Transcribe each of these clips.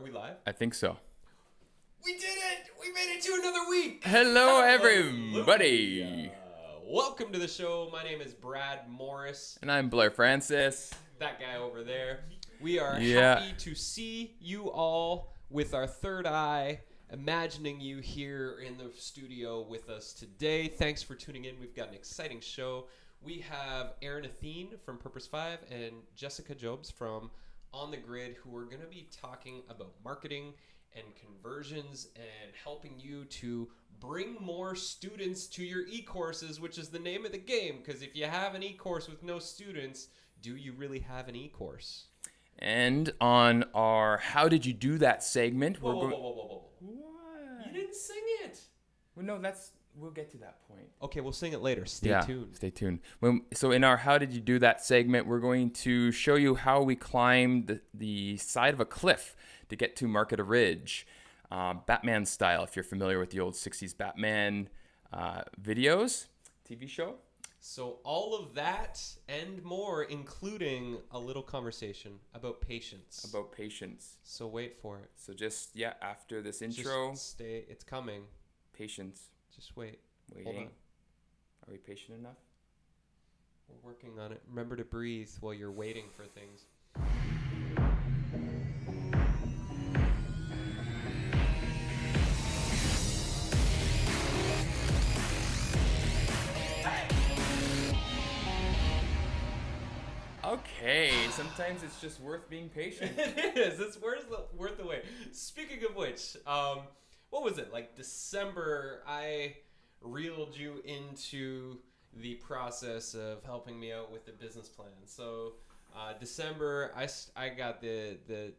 Are we live? I think so. We did it! We made it to another week! Hello, everybody! Hallelujah. Welcome to the show. My name is Brad Morris. And I'm Blair Francis. That guy over there. We are Yeah. happy to see you all with our third eye, imagining you here in the studio with us today. Thanks for tuning in. We've got an exciting show. We have Aaron Athene from Purpose 5 and Jessica Jobs from On the Grid, who are going to be talking about marketing and conversions and helping you to bring more students to your e-courses, which is the name of the game. Because if you have an e-course with no students, do you really have an e-course? And on our How Did You Do That segment, Whoa, we're going... whoa. What? You didn't sing it. Well, no, we'll get to that point. Okay, we'll sing it later. Stay tuned. Stay tuned. So in our How Did You Do That segment, we're going to show you how we climbed the side of a cliff to get to Market Ridge, Batman style, if you're familiar with the old 60s Batman videos, TV show. So all of that and more, including a little conversation about patience. So wait for it. So just, after this intro. Just stay. It's coming. Patience. Just wait. Waiting. Hold on. Are we patient enough? We're working on it. Remember to breathe while you're waiting for things. Okay, sometimes it's just worth being patient. It is. It's worth the wait. Speaking of which, what was it? Like December, I reeled you into the process of helping me out with the business plan. So December, I got the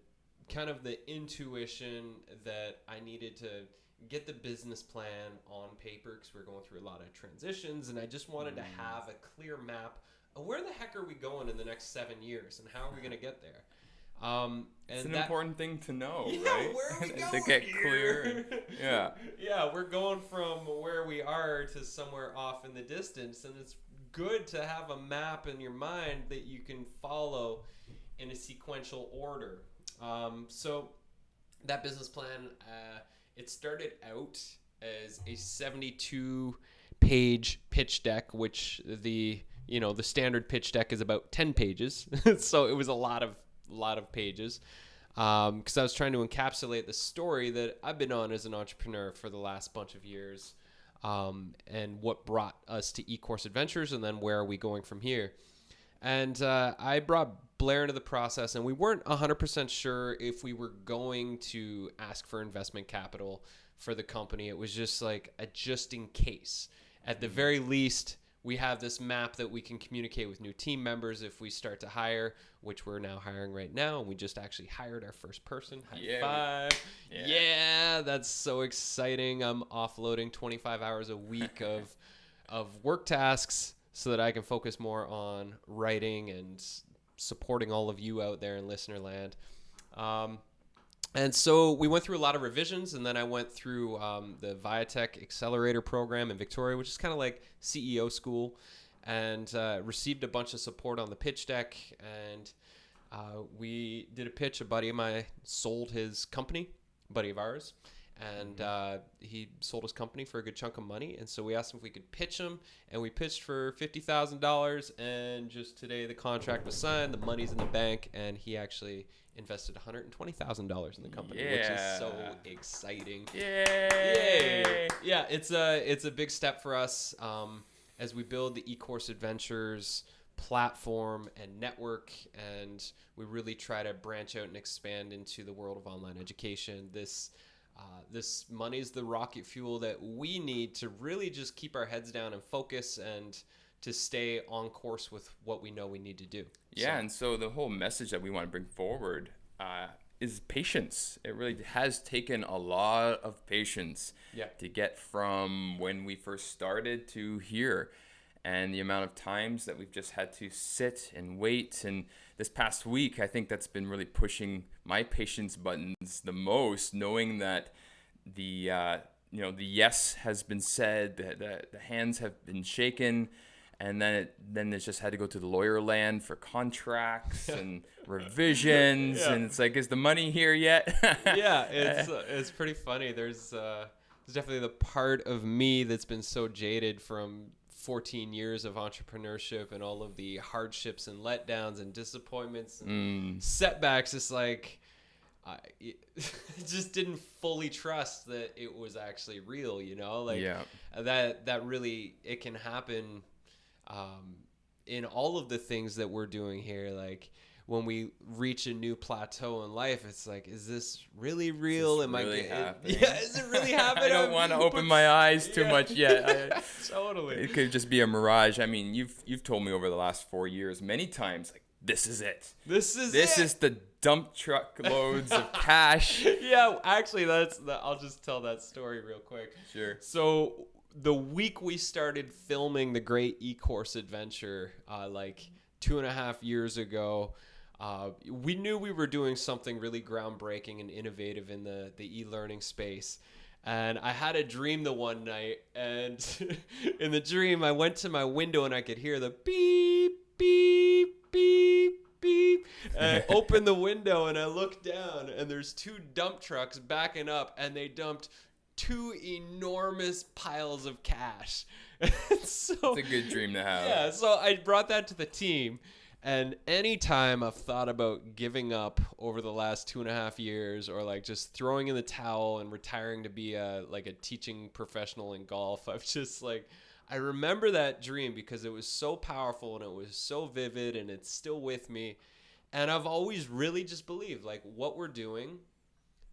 kind of the intuition that I needed to get the business plan on paper because we're going through a lot of transitions, and I just wanted to have a clear map of where the heck are we going in the next 7 years and how are we going to get there. It's an important thing to know, right? Where are we going to get here? clear. Yeah. Yeah, we're going from where we are to somewhere off in the distance, and it's good to have a map in your mind that you can follow in a sequential order. So that business plan, it started out as a 72-page pitch deck, which the standard pitch deck is about 10 pages. So it was a lot of pages. Because I was trying to encapsulate the story that I've been on as an entrepreneur for the last bunch of years, and what brought us to eCourse Adventures, and then where are we going from here. And I brought Blair into the process, and we weren't 100% sure if we were going to ask for investment capital for the company. It was just like a just in case. At the very least, we have this map that we can communicate with new team members if we start to hire, which we're now hiring right now. And we just actually hired our first person. High five. Yeah, that's so exciting. I'm offloading 25 hours a week of work tasks so that I can focus more on writing and supporting all of you out there in listener land. And so we went through a lot of revisions, and then I went through the Viatech Accelerator program in Victoria, which is kind of like CEO school, and received a bunch of support on the pitch deck. And we did a pitch. A buddy of mine sold his company, a buddy of ours, and he sold his company for a good chunk of money. And so we asked him if we could pitch him, and we pitched for $50,000. And just today the contract was signed, the money's in the bank, and he actually invested $120,000 in the company, which is so exciting. Yay! Yeah, it's a big step for us as we build the eCourse Adventures platform and network, and we really try to branch out and expand into the world of online education. This money is the rocket fuel that we need to really just keep our heads down and focus, and to stay on course with what we know we need to do. Yeah, and so the whole message that we want to bring forward is patience. It really has taken a lot of patience to get from when we first started to here. And the amount of times that we've just had to sit and wait. And this past week, I think that's been really pushing my patience buttons the most, knowing that the yes has been said, the hands have been shaken, And then it just had to go to the lawyer land for contracts and revisions. Yeah. And it's like, is the money here yet? Yeah, it's pretty funny. There's definitely the part of me that's been so jaded from 14 years of entrepreneurship and all of the hardships and letdowns and disappointments and setbacks. It's like I just didn't fully trust that it was actually real, you know, like that really, it can happen in all of the things that we're doing here. Like when we reach a new plateau in life, it's like, is this really real? Is it really happening? I don't want to open my eyes too much yet. Totally. It could just be a mirage. I mean, you've told me over the last 4 years many times, like, this is it. This is the dump truck loads of cash. Yeah, actually, I'll just tell that story real quick. Sure. So the week we started filming the Great E-Course Adventure, like 2.5 years ago, we knew we were doing something really groundbreaking and innovative in the e-learning space. And I had a dream the one night, and in the dream, I went to my window and I could hear the beep, beep, beep, beep. And I opened the window and I looked down, and there's 2 dump trucks backing up, and they dumped 2 enormous piles of cash. So, it's a good dream to have. Yeah, so I brought that to the team. And anytime I've thought about giving up over the last 2.5 years, or like just throwing in the towel and retiring to be a teaching professional in golf, I've just like, I remember that dream because it was so powerful and it was so vivid and it's still with me. And I've always really just believed like what we're doing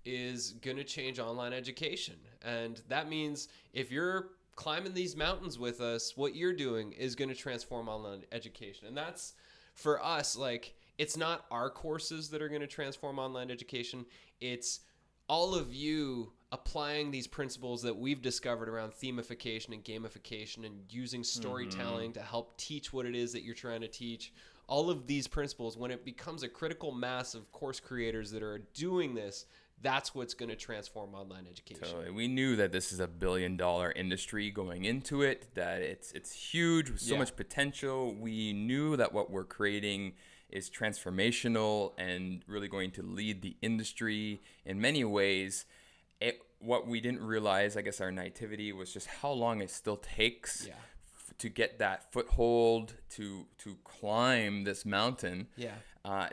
is going to change online education. And that means if you're climbing these mountains with us, what you're doing is going to transform online education. And that's, for us, like, it's not our courses that are going to transform online education. It's all of you applying these principles that we've discovered around themification and gamification and using storytelling to help teach what it is that you're trying to teach. All of these principles, when it becomes a critical mass of course creators that are doing this, that's what's going to transform online education. Totally. We knew that this is a $1 billion industry going into it, that it's huge with so much potential. We knew that what we're creating is transformational and really going to lead the industry in many ways. What we didn't realize, I guess our naivety, was just how long it still takes to get that foothold, to climb this mountain.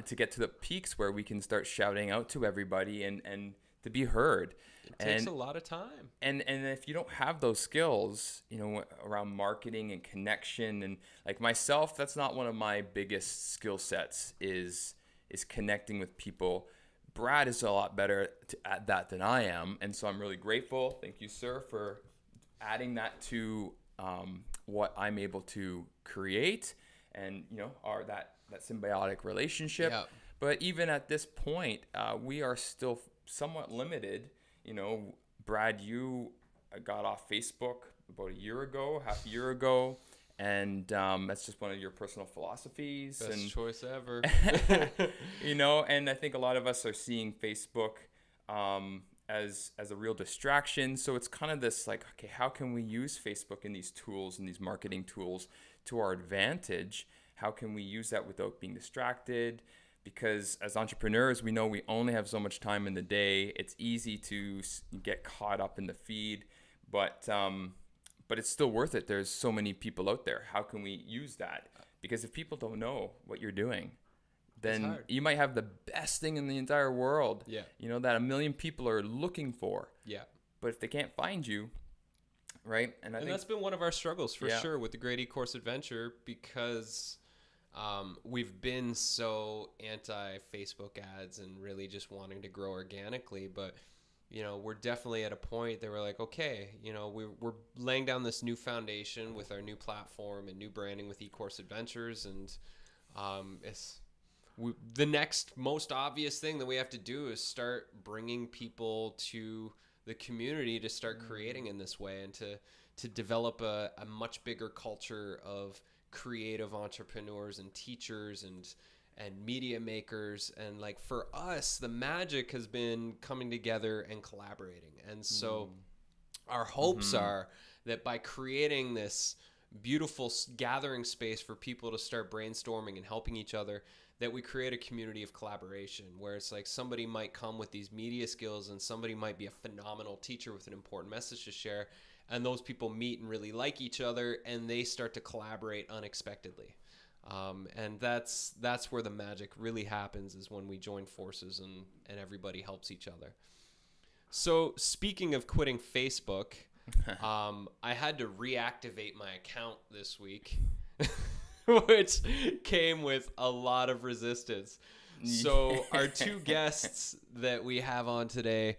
To get to the peaks where we can start shouting out to everybody and to be heard. It takes a lot of time. And if you don't have those skills, you know, around marketing and connection, and like myself, that's not one of my biggest skill sets is connecting with people. Brad is a lot better at that than I am. And so I'm really grateful. Thank you, sir, for adding that to what I'm able to create, and, you know, that symbiotic relationship. But even at this point, we are still somewhat limited. You know, Brad, you got off Facebook about half a year ago, and that's just one of your personal philosophies. Best choice ever. You know, and I think a lot of us are seeing Facebook as a real distraction. So it's kind of this like, okay, how can we use Facebook and these tools and these marketing tools to our advantage? How can we use that without being distracted? Because as entrepreneurs, we know we only have so much time in the day. It's easy to get caught up in the feed, but it's still worth it. There's so many people out there. How can we use that? Because if people don't know what you're doing, then you might have the best thing in the entire world, you know, that 1 million people are looking for. But if they can't find you, right? And I think that's been one of our struggles for sure with the Great E-Course Adventure, because we've been so anti-Facebook ads and really just wanting to grow organically. But, you know, we're definitely at a point that we're like, okay, you know, we're laying down this new foundation with our new platform and new branding with E-Course Adventures. And the next most obvious thing that we have to do is start bringing people to the community to start creating in this way, and to develop a much bigger culture of creative entrepreneurs and teachers and media makers. And like, for us, the magic has been coming together and collaborating. And so our hopes are that by creating this beautiful gathering space for people to start brainstorming and helping each other, that we create a community of collaboration where it's like somebody might come with these media skills and somebody might be a phenomenal teacher with an important message to share, and those people meet and really like each other and they start to collaborate unexpectedly. And that's where the magic really happens, is when we join forces and everybody helps each other. So speaking of quitting Facebook, I had to reactivate my account this week, which came with a lot of resistance. So our two guests that we have on today,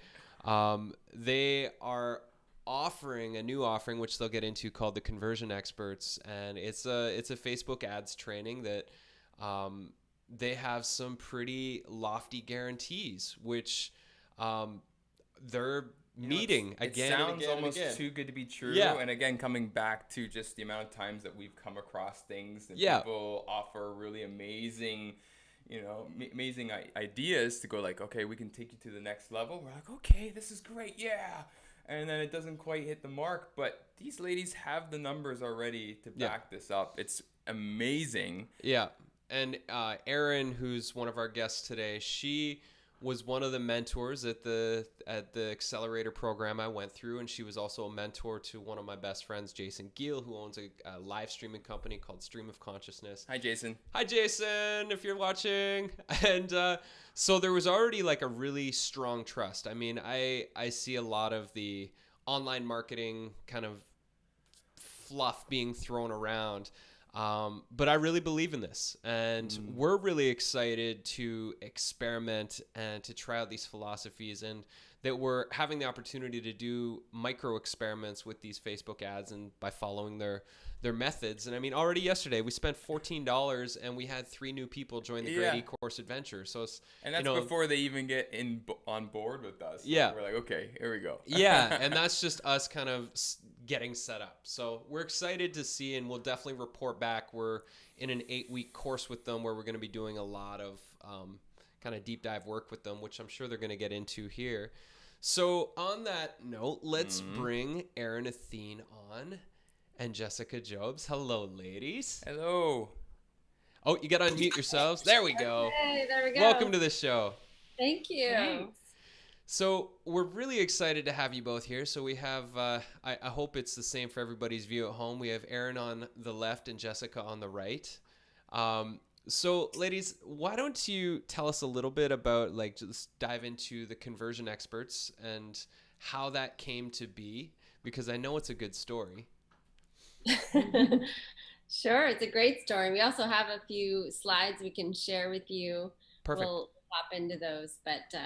they are offering a new offering, which they'll get into, called the Conversion Experts, and it's a Facebook ads training that they have some pretty lofty guarantees, which they're meeting again and again. It sounds almost too good to be true. Yeah. And again, coming back to just the amount of times that we've come across things and people offer really amazing, amazing ideas to go like, okay, we can take you to the next level. We're like, okay, this is great. Yeah. And then it doesn't quite hit the mark. But these ladies have the numbers already to back this up. It's amazing. Yeah. And Erin, who's one of our guests today, she was one of the mentors at the accelerator program I went through, and she was also a mentor to one of my best friends, Jason Giel, who owns a live streaming company called Stream of Consciousness. Hi, Jason. Hi, Jason, if you're watching. And so there was already like a really strong trust. I mean, I see a lot of the online marketing kind of fluff being thrown around. But I really believe in this, and we're really excited to experiment and to try out these philosophies, and that we're having the opportunity to do micro experiments with these Facebook ads and by following their methods. And I mean, already yesterday we spent $14 and we had 3 new people join the Great E-Course Adventure. So it's, and that's before they even get on board with us. Yeah. We're like, okay, here we go. Yeah. And that's just us kind of getting set up. So we're excited to see, and we'll definitely report back. We're in an 8-week course with them where we're going to be doing a lot of kind of deep dive work with them, which I'm sure they're going to get into here. So on that note, let's bring Erin Athene on and Jessica Jobs. Hello, ladies. Hello. Oh, you got to unmute yourselves. There we go. Hey, there we go. Welcome to the show. Thank you. Thanks. So we're really excited to have you both here. So we have, I hope it's the same for everybody's view at home. We have Erin on the left and Jessica on the right. So ladies, why don't you tell us a little bit about, like, just dive into the Conversion Experts and how that came to be, because I know it's a good story. Sure, it's a great story. We also have a few slides we can share with you. Perfect. We'll hop into those, but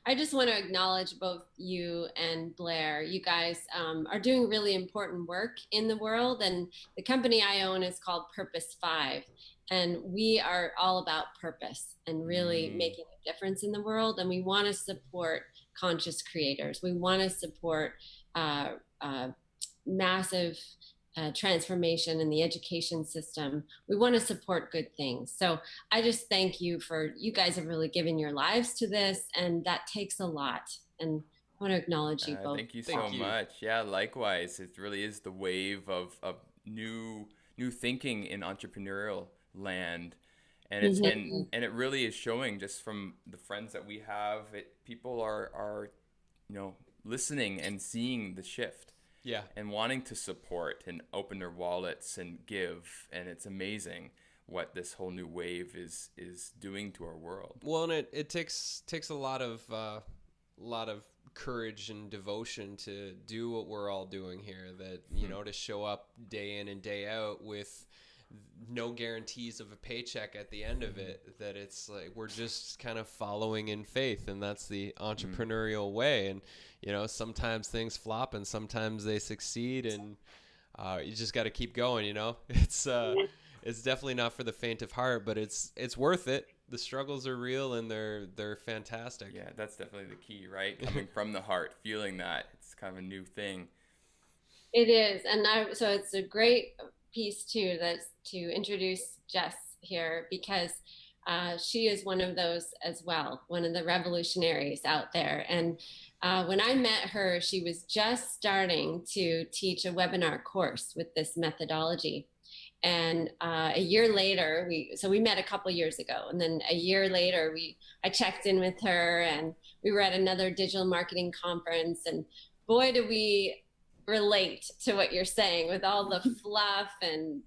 I just want to acknowledge both you and Blair. You guys are doing really important work in the world, and the company I own is called Purpose 5, and we are all about purpose and really making a difference in the world, and we want to support conscious creators. We want to support massive transformation in the education system. We want to support good things. So I just thank you you guys have really given your lives to this, and that takes a lot. And I want to acknowledge you both. Thank you so much. Yeah, likewise. It really is the wave of new thinking in entrepreneurial land. And it's and it really is showing just from the friends that we have. People are listening and seeing the shift. Yeah. And wanting to support and open their wallets and give. And it's amazing what this whole new wave is doing to our world. Well, and it takes a lot of courage and devotion to do what we're all doing here, that, to show up day in and day out with no guarantees of a paycheck at the end of it, that it's like we're just kind of following in faith, and that's the entrepreneurial way. And sometimes things flop and sometimes they succeed, and you just got to keep going. It's definitely not for the faint of heart, but it's worth it. The struggles are real and they're fantastic. Yeah, that's definitely the key, right? Coming from the heart, feeling that. It's kind of a new thing. It is, and so it's a great piece too, that's to introduce Jess here, because she is one of those as well, one of the revolutionaries out there. And when I met her, she was just starting to teach a webinar course with this methodology. And a year later, we met a couple years ago, and then a year later, I checked in with her, and we were at another digital marketing conference, and boy, do we relate to what you're saying with all the fluff and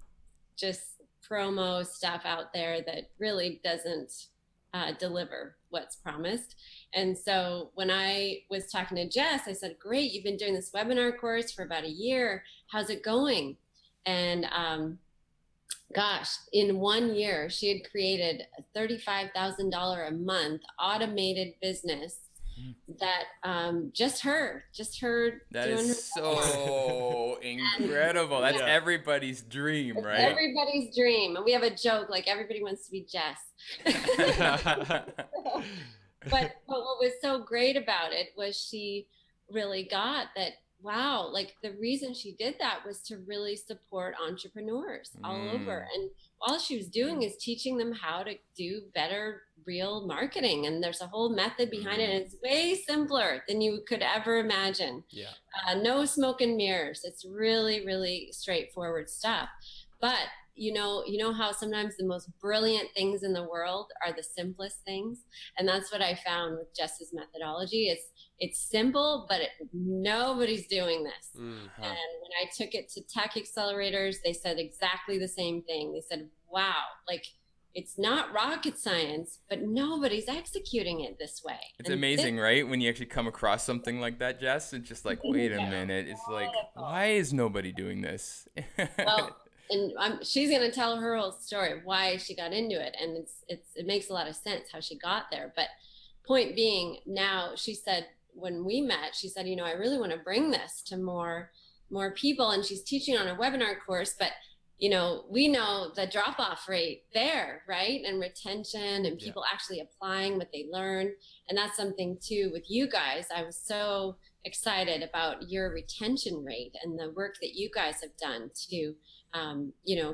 just promo stuff out there that really doesn't deliver what's promised. And so when I was talking to Jess, I said, great, you've been doing this webinar course for about a year. How's it going? And gosh, in 1 year, she had created a $35,000 a month automated business that just her that doing is so incredible. That's everybody's dream, right? Everybody's dream. And we have a joke, like everybody wants to be Jess. but what was so great about it was she really got that, wow, like the reason she did that was to really support entrepreneurs all over. And all she was doing is teaching them how to do better real marketing. And there's a whole method behind it. And it's way simpler than you could ever imagine. Yeah. No smoke and mirrors. It's really, really straightforward stuff. But you know how sometimes the most brilliant things in the world are the simplest things. And that's what I found with Jess's methodology. It's simple, but nobody's doing this. And when I took it to tech accelerators, they said exactly the same thing. They said, wow, like it's not rocket science, but nobody's executing it this way. It's amazing, right? When you actually come across something like that, Jess, it's just like, wait a minute. It's like, why is nobody doing this? Well, and she's going to tell her whole story of why she got into it. And it makes a lot of sense how she got there. But point being, now she said, when we met, she said, I really want to bring this to more people. And she's teaching on a webinar course, but we know the drop-off rate there, right? And retention and people actually applying what they learn. And that's something too with you guys. I was so excited about your retention rate and the work that you guys have done to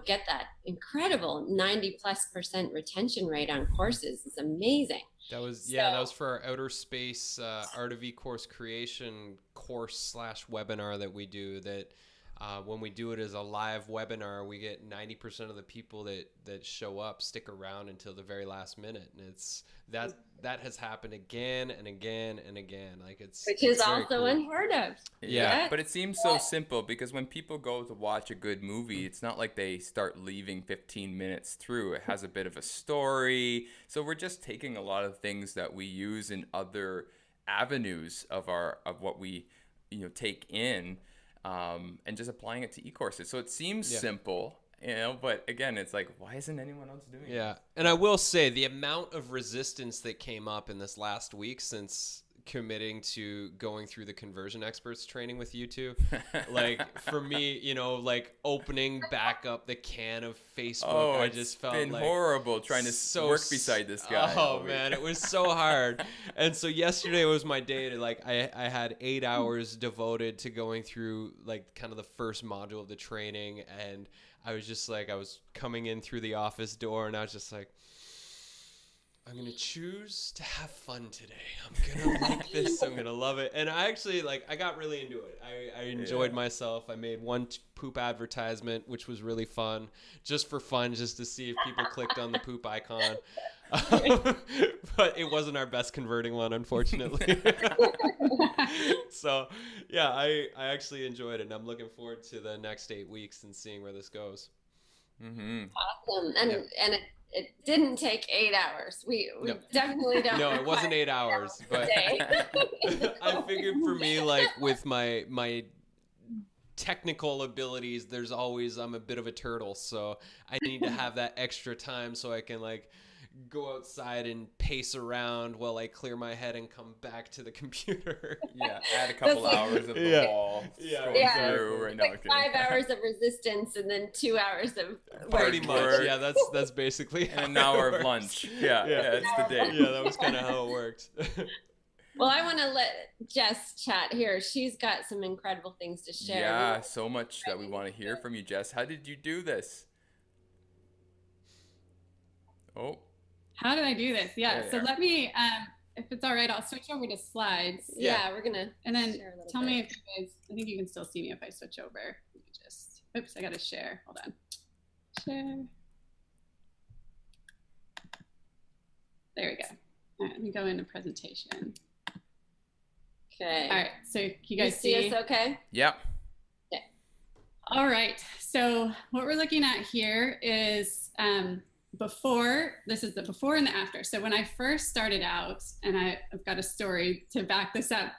get that incredible 90+% retention rate on courses. It's amazing. That was that was for our outer space Art of E-course creation course/webinar that we do. That when we do it as a live webinar, we get 90% of the people that show up stick around until the very last minute, and it's that has happened again and again and again. Like which is also unheard of. Yeah, but it seems so simple because when people go to watch a good movie, it's not like they start leaving 15 minutes through. It has a bit of a story. So we're just taking a lot of things that we use in other avenues of what we take in. And just applying it to e-courses. So it seems simple, but again, it's like, why isn't anyone else doing it? Yeah. And I will say the amount of resistance that came up in this last week since committing to going through the conversion experts training with you two, like for me, like opening back up the can of Facebook, I just felt been like horrible trying to work beside this guy. Oh man, it was so hard. And so yesterday was my day to I had 8 hours devoted to going through like kind of the first module of the training, and I was just like, I was coming in through the office door and I was just like, I'm going to choose to have fun today. I'm going to like this. I'm going to love it. And I actually, I got really into it. I enjoyed myself. I made one poop advertisement, which was really fun, just for fun, just to see if people clicked on the poop icon. But it wasn't our best converting one, unfortunately. So, yeah, I actually enjoyed it. And I'm looking forward to the next 8 weeks and seeing where this goes. Mm-hmm. Awesome. And it didn't take 8 hours. We definitely don't. No, it wasn't 8 hours, but I figured for me, with my technical abilities, I'm a bit of a turtle, so I need to have that extra time so I can go outside and pace around while I clear my head and come back to the computer. Yeah, add a couple hours of the wall. Through right now. 5 hours of resistance and then 2 hours of work. Pretty much. Yeah, that's basically and an hour of lunch. Yeah, it's the day. Yeah, that was kind of how it worked. Well, I want to let Jess chat here. She's got some incredible things to share. Yeah, so much that we want to hear from you, Jess. How did you do this? Oh. How did I do this? Yeah. There So you are. let me, if it's all right, I'll switch over to slides. Yeah, we're gonna And then share a little tell bit. me if you guys, I think you can still see me if I switch over. Let me just, oops, I got to share. Hold on. Share. There we go. All right, let me go into presentation. Okay. All right. So you guys see us okay? Yep. All right. So what we're looking at here is before. This is the before and the after. So when I first started out, and I've got a story to back this up,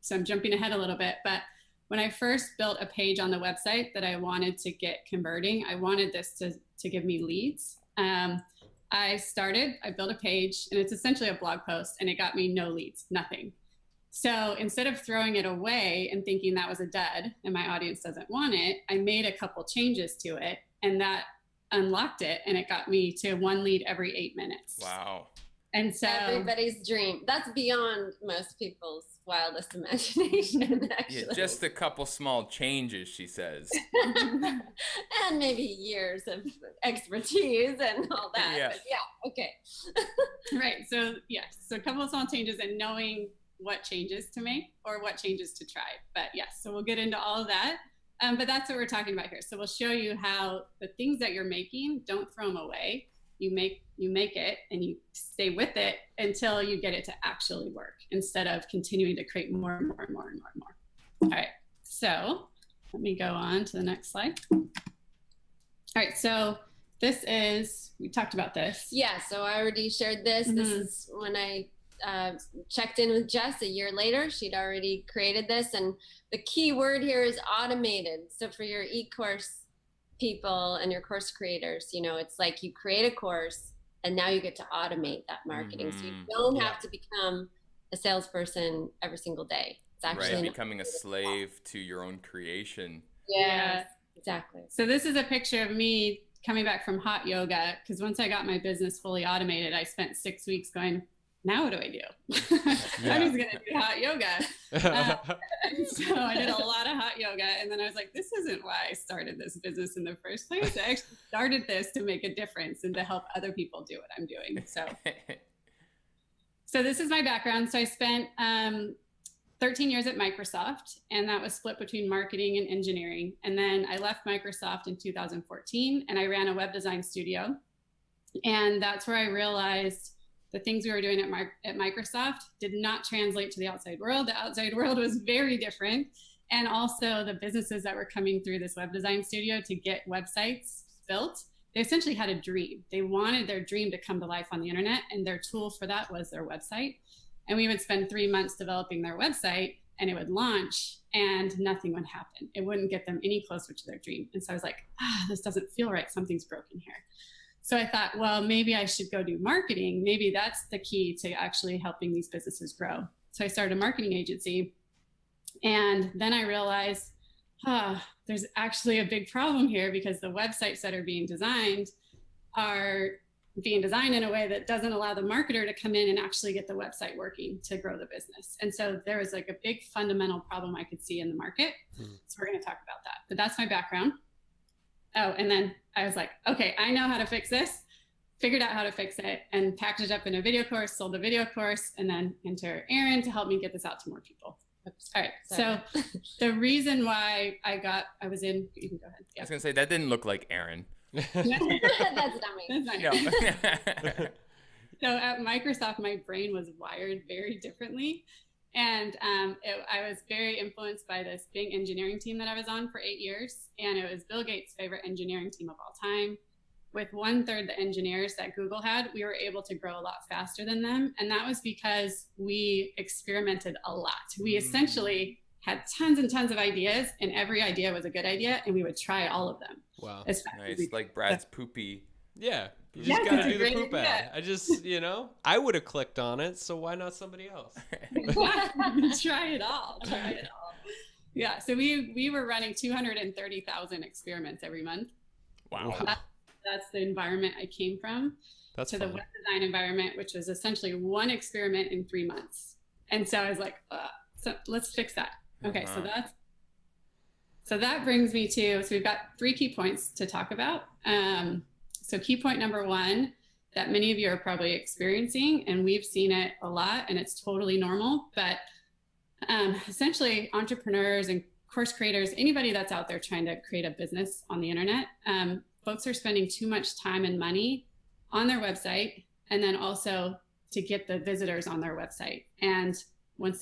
so I'm jumping ahead a little bit, but when I first built a page on the website that I wanted to get converting, I wanted this to give me leads. I built a page, and it's essentially a blog post, and it got me no leads, nothing. So instead of throwing it away and thinking that was a dud and my audience doesn't want it, I made a couple changes to it, and that unlocked it, and it got me to 1 lead every 8 minutes. Wow. And so everybody's dream. That's beyond most people's wildest imagination, actually. Yeah, just a couple small changes, she says. And maybe years of expertise and all that. Yeah. But yeah, okay. right. So yes, so a couple of small changes and knowing what changes to make or what changes to try. But yes, so we'll get into all of that. But that's what we're talking about here. So we'll show you how the things that you're making, don't throw them away. You make it and you stay with it until you get it to actually work, instead of continuing to create more and more and more and more and more. All right, so let me go on to the next slide. All right, so this is, we talked about this. Yeah, so I already shared this. This is when I checked in with Jess a year later. She'd already created this, and the key word here is automated. So for your e-course people and your course creators, you know, it's like you create a course and now you get to automate that marketing. So you don't have to become a salesperson every single day. It's actually becoming a slave to your own creation. Yeah, exactly. So this is a picture of me coming back from hot yoga, because once I got my business fully automated, I spent 6 weeks going, now what do I do? I'm just going to do hot yoga. So I did a lot of hot yoga. And then I was like, this isn't why I started this business in the first place. I actually started this to make a difference and to help other people do what I'm doing. So this is my background. So I spent 13 years at Microsoft, and that was split between marketing and engineering. And then I left Microsoft in 2014, and I ran a web design studio. And that's where I realized the things we were doing at Microsoft did not translate to the outside world. The outside world was very different. And also the businesses that were coming through this web design studio to get websites built, they essentially had a dream. They wanted their dream to come to life on the internet, and their tool for that was their website. And we would spend 3 months developing their website, and it would launch and nothing would happen. It wouldn't get them any closer to their dream. And so I was like, this doesn't feel right. Something's broken here. So I thought, well, maybe I should go do marketing. Maybe that's the key to actually helping these businesses grow. So I started a marketing agency. And then I realized, there's actually a big problem here, because the websites that are being designed in a way that doesn't allow the marketer to come in and actually get the website working to grow the business. And so there was like a big fundamental problem I could see in the market. So we're going to talk about that. But that's my background. Oh, and then I was like, okay, I know how to fix this, figured out how to fix it, and packaged it up in a video course, sold the video course, and then enter Erin to help me get this out to more people. Oops. All right. Sorry. So the reason why you can go ahead. Yeah. I was going to say, that didn't look like Erin. That's not me. That's not No. So at Microsoft, my brain was wired very differently. And I was very influenced by this big engineering team that I was on for 8 years. And it was Bill Gates' favorite engineering team of all time. With 1/3 the engineers that Google had, we were able to grow a lot faster than them. And that was because we experimented a lot. We essentially had tons and tons of ideas, and every idea was a good idea, and we would try all of them. Wow. As fast as we Nice, like Brad's poopy. Yeah. You just Yeah, gotta it's a do the great poop idea. ad. I just, I would have clicked on it, so why not somebody else? Try it all. Try it all. Yeah. So we were running 230,000 experiments every month. Wow. That's the environment I came from. That's to the fun. web design environment, which was essentially one experiment in 3 months. And so I was like, so let's fix that. Okay. So that brings me to, so we've got 3 key points to talk about. So key point number 1 that many of you are probably experiencing, and we've seen it a lot, and it's totally normal. But essentially, entrepreneurs and course creators, anybody that's out there trying to create a business on the internet, folks are spending too much time and money on their website, and then also to get the visitors on their website. And when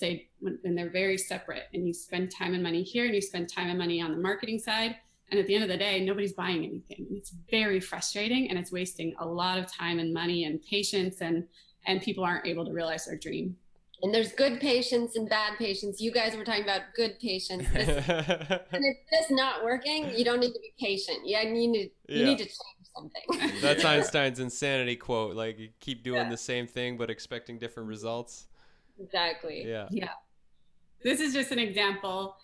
they're very separate, and you spend time and money here, and you spend time and money on the marketing side, and at the end of the day, nobody's buying anything. It's very frustrating, and it's wasting a lot of time and money and patience, and people aren't able to realize their dream. And there's good patients and bad patients. You guys were talking about good patients. And if it's not working, you don't need to be patient. You need to change something. That's Einstein's insanity quote. Like, you keep doing the same thing but expecting different results. Exactly. Yeah. This is just an example,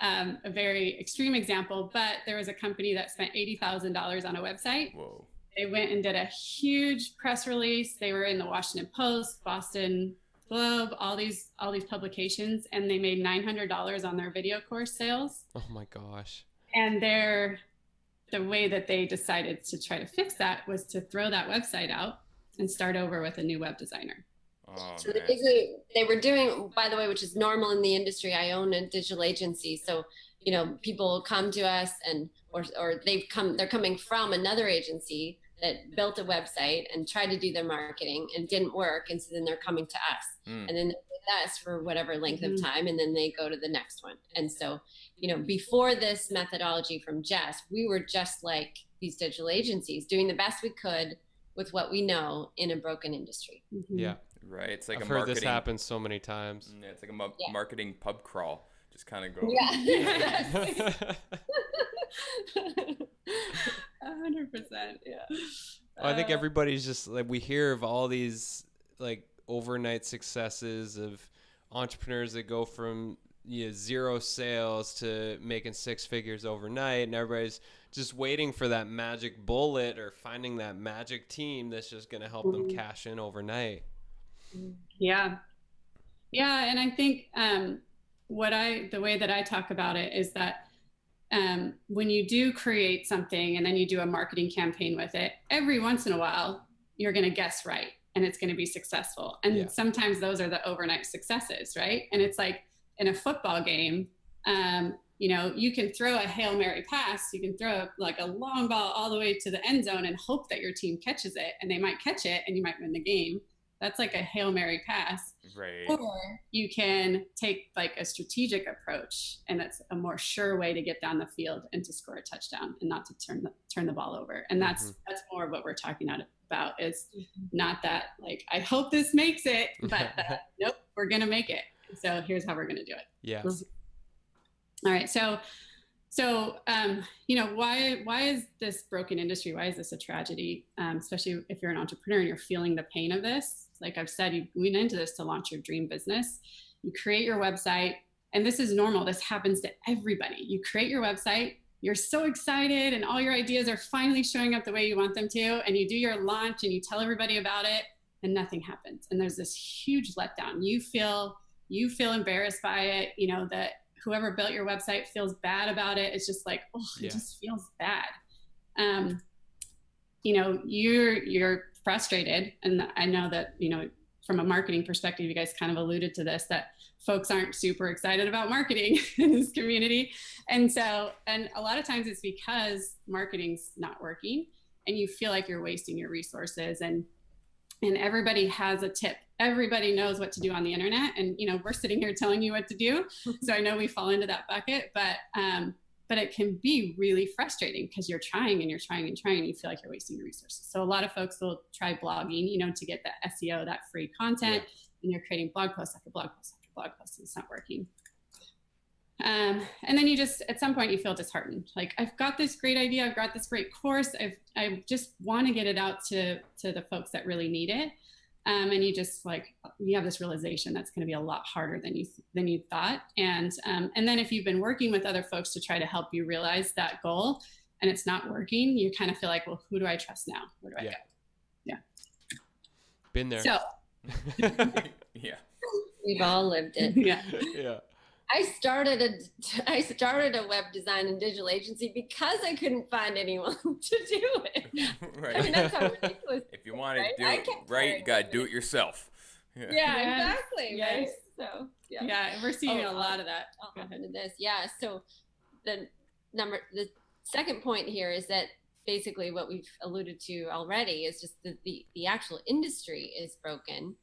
a very extreme example, but there was a company that spent $80,000 on a website. Whoa. They went and did a huge press release. They were in the Washington Post, Boston Globe, all these publications, and they made $900 on their video course sales. Oh my gosh. And the way that they decided to try to fix that was to throw that website out and start over with a new web designer. Oh, so they were doing, by the way, which is normal in the industry. I own a digital agency, so people come to us, and or they're coming from another agency that built a website and tried to do their marketing and didn't work, and so then they're coming to us, and then they're with us for whatever length of time, and then they go to the next one. And so before this methodology from Jess, we were just like these digital agencies, doing the best we could with what we know in a broken industry. Yeah. Right. It's like I've heard this happen so many times. Yeah, it's like a marketing pub crawl. Just kind of go. Yeah. 100%. Yeah. I think everybody's just like, we hear of all these like overnight successes of entrepreneurs that go from zero sales to making six figures overnight, and everybody's just waiting for that magic bullet or finding that magic team that's just going to help them cash in overnight. Yeah. And I think the way that I talk about it is that when you do create something and then you do a marketing campaign with it, every once in a while, you're going to guess right and it's going to be successful. And sometimes those are the overnight successes, right? And it's like in a football game, you can throw a Hail Mary pass, you can throw like a long ball all the way to the end zone and hope that your team catches it, and they might catch it and you might win the game. That's like a Hail Mary pass. Right. Or you can take like a strategic approach, and that's a more sure way to get down the field and to score a touchdown and not to turn the ball over. And that's more of what we're talking about, is not that like, I hope this makes it, but nope, we're going to make it. So here's how we're going to do it. Yeah. All right. So why is this broken industry? Why is this a tragedy? Especially if you're an entrepreneur and you're feeling the pain of this. Like I've said, you went into this to launch your dream business. You create your website, and this is normal. This happens to everybody. You create your website, you're so excited, and all your ideas are finally showing up the way you want them to. And you do your launch and you tell everybody about it, and nothing happens. And there's this huge letdown. You feel embarrassed by it. That whoever built your website feels bad about it. It's just like, it just feels bad. You're frustrated. And I know that, from a marketing perspective, you guys kind of alluded to this, that folks aren't super excited about marketing in this community. And a lot of times it's because marketing's not working and you feel like you're wasting your resources, and everybody has a tip. Everybody knows what to do on the internet, and we're sitting here telling you what to do. So I know we fall into that bucket, but it can be really frustrating because you're trying and you're trying and trying, and you feel like you're wasting your resources. So a lot of folks will try blogging, to get that SEO, that free content, and you're creating blog post after blog post after blog post, and it's not working. And then you just, at some point you feel disheartened. Like, I've got this great idea. I've got this great course. I just want to get it out to the folks that really need it. And you just you have this realization that's going to be a lot harder than you thought. And then if you've been working with other folks to try to help you realize that goal and it's not working, you kind of feel like, well, who do I trust now? Where do I go? Yeah. Been there. So Yeah. We've all lived it. Yeah. Yeah. I started a web design and digital agency because I couldn't find anyone to do it. Right. I mean, that's how ridiculous. If you want to right? do it right, you gotta do it yourself. Yeah, Yes, exactly. yes. Right. So yeah. Yeah, we're seeing a Oh, lot of that. I'll hop into this. Yeah. So the second point here is that basically what we've alluded to already is just the actual industry is broken.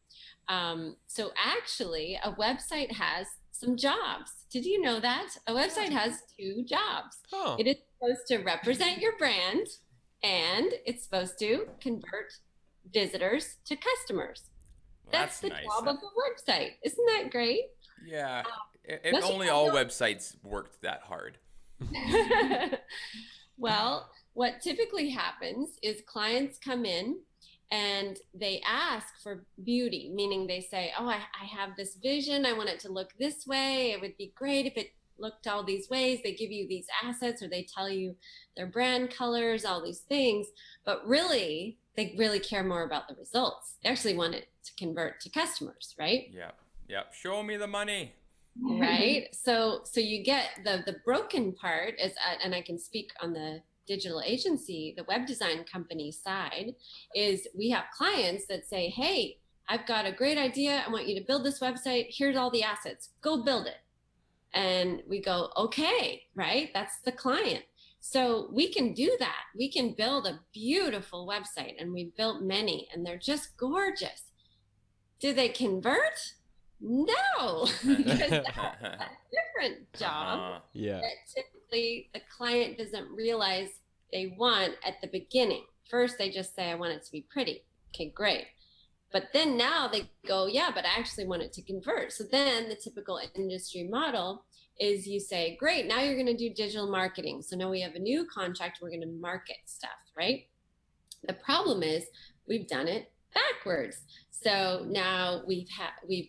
So actually, a website has some jobs. Did you know that? A website has 2 jobs. Oh. It is supposed to represent your brand, and it's supposed to convert visitors to customers. That's the nice. job of the website. Isn't that great? Yeah. If only all websites worked that hard. Well, what typically happens is clients come in and they ask for beauty, meaning they say, oh, I have this vision. I want it to look this way. It would be great if it looked all these ways. They give you these assets, or they tell you their brand colors, all these things. But really, they really care more about the results. They actually want it to convert to customers, right? Yeah. Show me the money. Right. So you get the broken part is, and I can speak on the digital agency, the web design company side, is we have clients that say, hey, I've got a great idea. I want you to build this website. Here's all the assets. Go build it. And we go, okay, right? That's the client. So we can do that. We can build a beautiful website, and we've built many, and they're just gorgeous. Do they convert? No, because that's a different job that typically the client doesn't realize they want at the beginning. First, they just say, I want it to be pretty. Okay, great. But then now they go, yeah, but I actually want it to convert. So then the typical industry model is you say, great, now you're going to do digital marketing. So now we have a new contract. We're going to market stuff, right? The problem is we've done it backwards. So now we've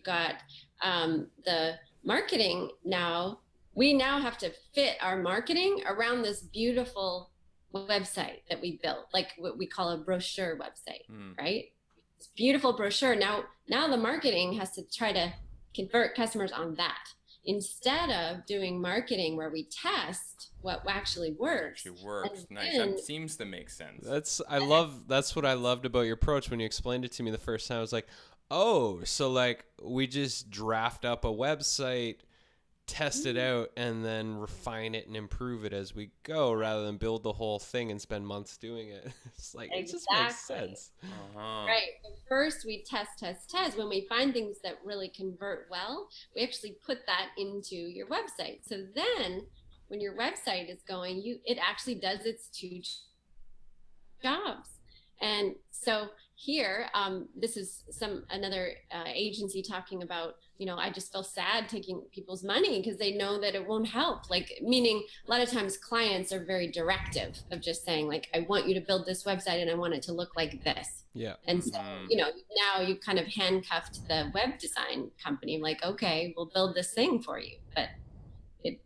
got the marketing now. We now have to fit our marketing around this beautiful website that we built, like what we call a brochure website, right? It's beautiful brochure. Now the marketing has to try to convert customers on that, instead of doing marketing where we test what actually works. Nice. That seems to make sense. That's what I loved about your approach when you explained it to me the first time. I was like, oh, so like we just draft up a website, test it out, and then refine it and improve it as we go, rather than build the whole thing and spend months doing it. It's like, It just makes sense. Right. First we test. When we find things that really convert well, we actually put that into your website. So then when your website is going, it actually does its 2 jobs. And so here, this is another agency talking about, I just feel sad taking people's money because they know that it won't help. Like, meaning a lot of times clients are very directive of just saying, like, I want you to build this website and I want it to look like this. Yeah. And so, now you kind of handcuffed the web design company, like, okay, we'll build this thing for you, but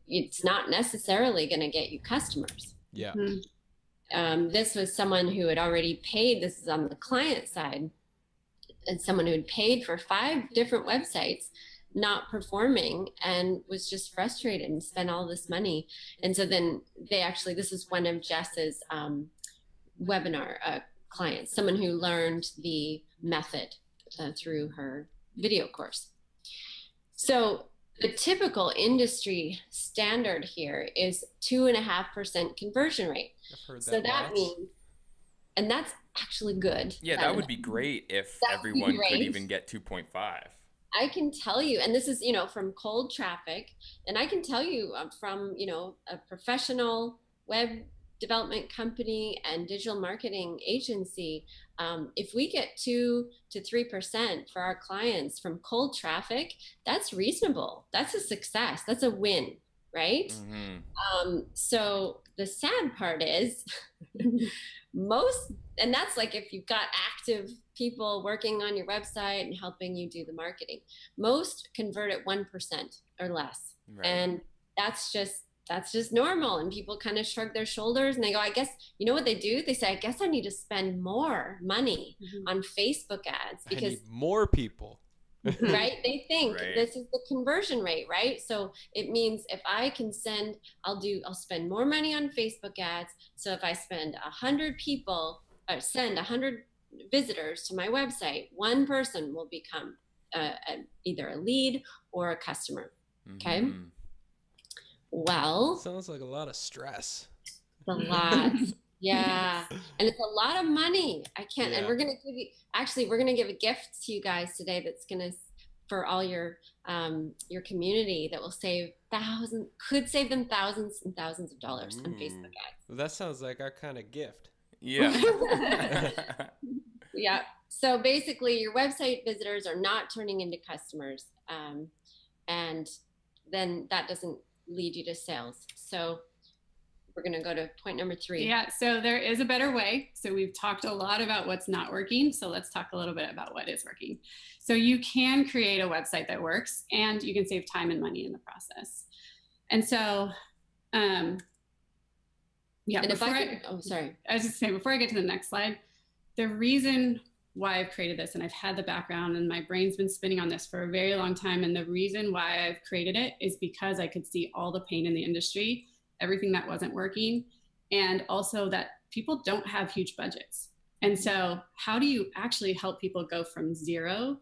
it's not necessarily going to get you customers. Yeah. This was someone who had already paid, this is on the client side, and someone who had paid for 5 different websites, not performing, and was just frustrated and spent all this money. And so then this is one of Jess's webinar clients, someone who learned the method through her video course. So the typical industry standard here is 2.5% conversion rate. I've heard so that lots. means, and that's actually good. Yeah, that would be great if everyone could even get 2.5. I can tell you, and this is, from cold traffic, and I can tell you from, a professional web development company and digital marketing agency, if we get 2 to 3% for our clients from cold traffic, that's reasonable. That's a success. That's a win, right? So the sad part is and that's like if you've got active people working on your website and helping you do the marketing, most convert at 1% or less. Right. And that's just normal. And people kind of shrug their shoulders and they go, I guess, what they do? They say, I guess I need to spend more money on Facebook ads because I need more people. right? They think Right. this is the conversion rate, right? So it means if I can send, I'll spend more money on Facebook ads. So if I spend 100 people, send 100 visitors to my website, one person will become either a lead or a customer. Okay. Mm-hmm. Well, sounds like a lot of stress. a lot. Yeah. And it's a lot of money. I can't, and Yeah. we're going to we're going to give a gift to you guys today that's going to, for all your community, that will could save them thousands and thousands of dollars on Facebook ads. Well, that sounds like our kind of gift. Yeah. Yeah. So basically your website visitors are not turning into customers. And then that doesn't lead you to sales. So we're going to go to point number 3. Yeah, so there is a better way. So we've talked a lot about what's not working. So let's talk a little bit about what is working. So you can create a website that works, and you can save time and money in the process. And so, yeah. And sorry. I was just saying, before I get to the next slide, the reason why I've created this, and I've had the background and my brain's been spinning on this for a very long time. And the reason why I've created it is because I could see all the pain in the industry, everything that wasn't working, and also that people don't have huge budgets. And so how do you actually help people go from 0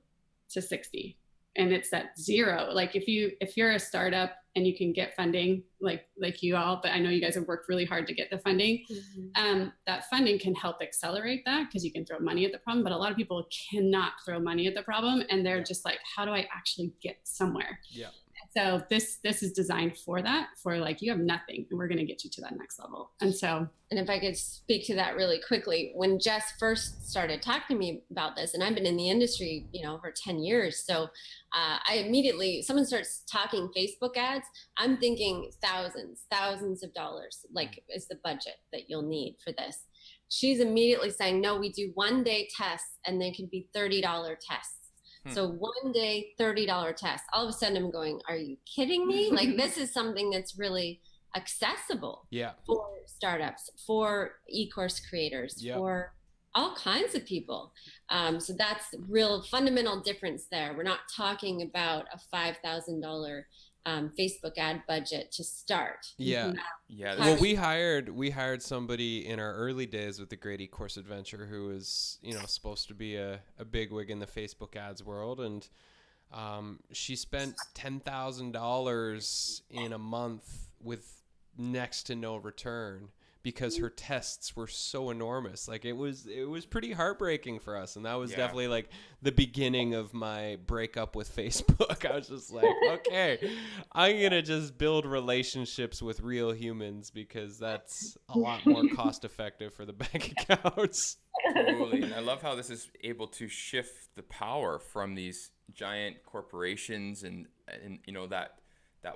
to 60? And it's that 0. Like if you're a startup and you can get funding like you all, but I know you guys have worked really hard to get the funding. That funding can help accelerate that because you can throw money at the problem, but a lot of people cannot throw money at the problem. And they're just like, how do I actually get somewhere? Yeah. So this is designed for that, for like, you have nothing and we're going to get you to that next level. And if I could speak to that really quickly, when Jess first started talking to me about this, and I've been in the industry, for 10 years. So I immediately, someone starts talking Facebook ads, I'm thinking thousands of dollars, like is the budget that you'll need for this. She's immediately saying, no, we do 1-day tests and they can be $30 tests. So 1 day, $30 test. All of a sudden I'm going, are you kidding me? Like this is something that's really accessible for startups, for e-course creators, for all kinds of people. So that's real fundamental difference there. We're not talking about a $5,000 Facebook ad budget to start. Yeah. Well, we hired somebody in our early days with the Great E-Course Adventure who was, supposed to be a bigwig in the Facebook ads world. And she spent $10,000 in a month with next to no return because her tests were so enormous. Like it was pretty heartbreaking for us. And that was definitely like the beginning of my breakup with Facebook. I was just like, okay, I'm going to just build relationships with real humans because that's a lot more cost effective for the bank accounts. Totally. And I love how this is able to shift the power from these giant corporations and that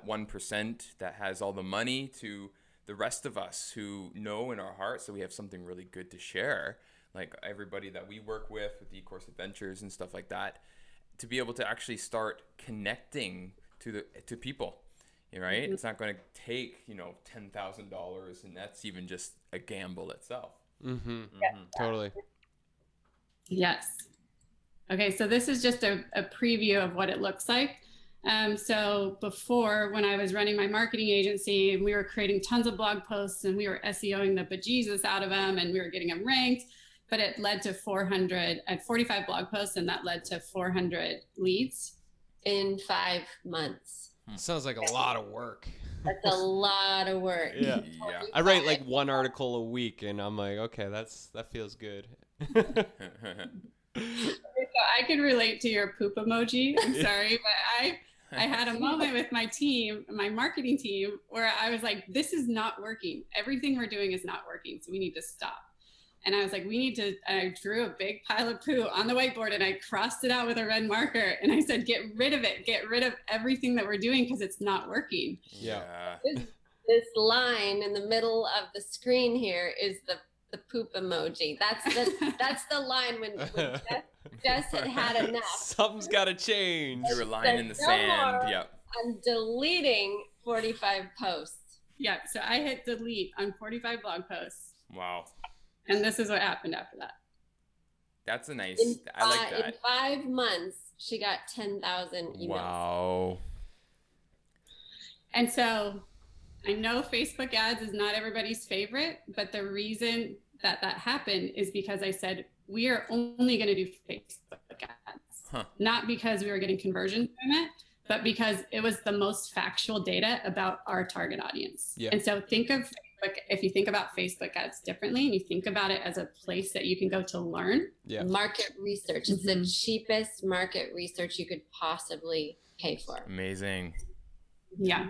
1% that has all the money to the rest of us who know in our hearts that we have something really good to share, like everybody that we work with e-course adventures and stuff like that, to be able to actually start connecting to people, right? It's not going to take $10,000, and that's even just a gamble itself. Totally. Yes. Okay, so this is just a preview of what it looks like. So before, when I was running my marketing agency, we were creating tons of blog posts and we were SEOing the bejesus out of them and we were getting them ranked, but it led to 45 blog posts, and that led to 400 leads in 5 months. Sounds like a lot of work. That's a lot of work. Yeah. I write like 1 article a week and I'm like, okay, that feels good. So I can relate to your poop emoji. I'm sorry, but I had a moment with my team, my marketing team, where I was like, this is not working. Everything we're doing is not working. So we need to stop. And I was like, I drew a big pile of poo on the whiteboard and I crossed it out with a red marker. And I said, get rid of it. Get rid of everything that we're doing because it's not working. Yeah. This line in the middle of the screen here is the poop emoji. That's the line when Jess had enough. Something's got to change. Drew a line in the sand. Yep. I'm deleting 45 posts. Yeah. So I hit delete on 45 blog posts. Wow. And this is what happened after that. That's a nice. I like that. In 5 months, She got 10,000 emails. Wow. And so I know Facebook ads is not everybody's favorite, but the reason that happened is because I said, we are only going to do Facebook ads, not because we were getting conversion from it, but because it was the most factual data about our target audience. Yeah. And so think of Facebook, if you think about Facebook ads differently and you think about it as a place that you can go to learn. Yeah. Market research. It's the cheapest market research you could possibly pay for. Amazing. Yeah.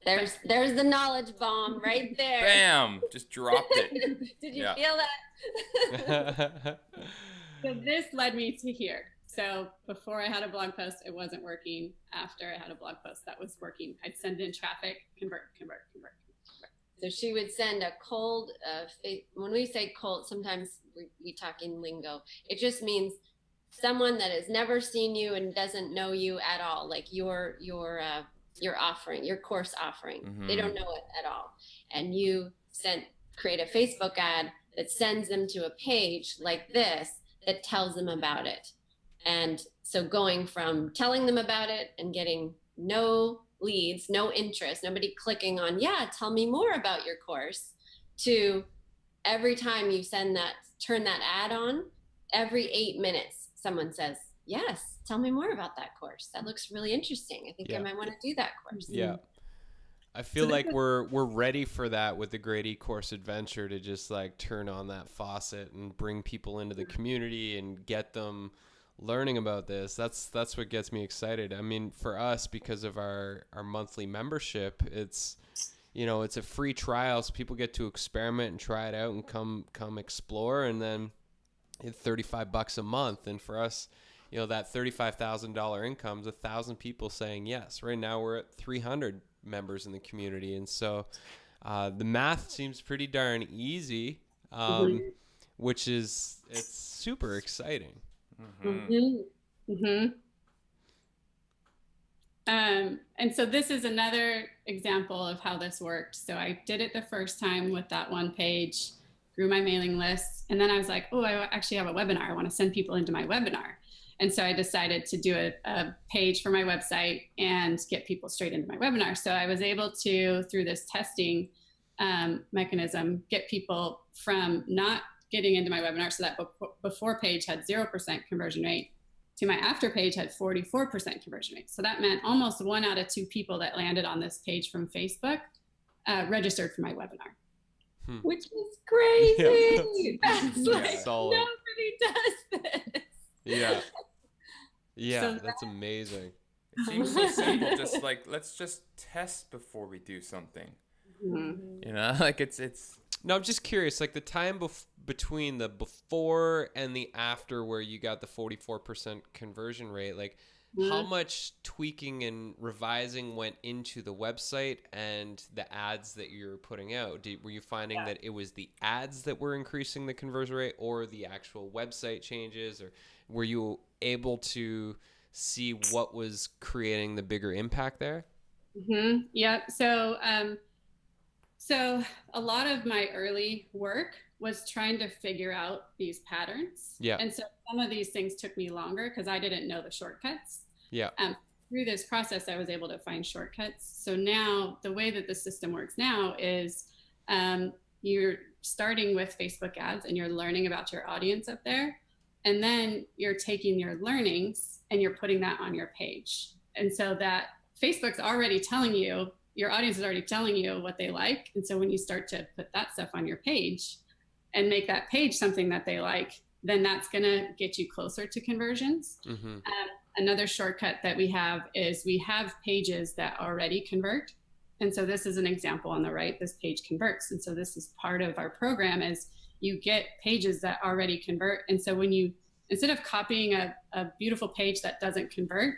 There's the knowledge bomb right there. Bam! Just dropped it. Did you feel that? So this led me to here. So before I had a blog post, it wasn't working. After I had a blog post that was working, I'd send in traffic, convert. So she would send a cold, when we say cold, sometimes we talk in lingo. It just means someone that has never seen you and doesn't know you at all, like your offering, your course offering. They don't know it at all. And you create a Facebook ad that sends them to a page like this that tells them about it. And so going from telling them about it and getting no leads, no interest, nobody clicking on, yeah, tell me more about your course, to every time you turn that ad on, every 8 minutes, someone says, yes, tell me more about that course. That looks really interesting. I think I might want to do that course. Yeah. I feel like we're ready for that with the Great E-Course Adventure, to just like turn on that faucet and bring people into the community and get them learning about this. That's what gets me excited. I mean, for us, because of our monthly membership, it's a free trial, so people get to experiment and try it out and come explore, and then it's $35 a month. And for us, that $35,000 income is 1,000 people saying yes. Right now we're at 300 members in the community, and so the math seems pretty darn easy, which is, it's super exciting. And so this is another example of how this worked. So I did it the first time with that one page, grew my mailing list, and then I was like, oh, I actually have a webinar. I want to send people into my webinar. And so I decided to do a page for my website and get people straight into my webinar. So I was able to, through this testing mechanism, get people from not getting into my webinar, so that before page had 0% conversion rate, to my after page had 44% conversion rate. So that meant almost 1 out of 2 people that landed on this page from Facebook registered for my webinar. Which is crazy. That's like, solid. Nobody does this. Yeah. Yeah, so that's amazing. It seems so simple. Just like, let's just test before we do something. Like it's. No, I'm just curious, like the time between the before and the after, where you got the 44% conversion rate, like how much tweaking and revising went into the website and the ads that you're putting out? Were you finding that it was the ads that were increasing the conversion rate, or the actual website changes, or were you able to see what was creating the bigger impact there? Yeah. So a lot of my early work was trying to figure out these patterns. Yeah. And so some of these things took me longer because I didn't know the shortcuts. Yeah. Through this process, I was able to find shortcuts. So now the way that the system works now is you're starting with Facebook ads and you're learning about your audience up there. And then you're taking your learnings and you're putting that on your page. And so that Facebook's already telling you, your audience is already telling you what they like. And so when you start to put that stuff on your page and make that page something that they like, then that's going to get you closer to conversions. Another shortcut that we have is we have pages that already convert. And so this is an example on the right, this page converts. And so this is part of our program, is you get pages that already convert. And so when you, instead of copying a beautiful page that doesn't convert,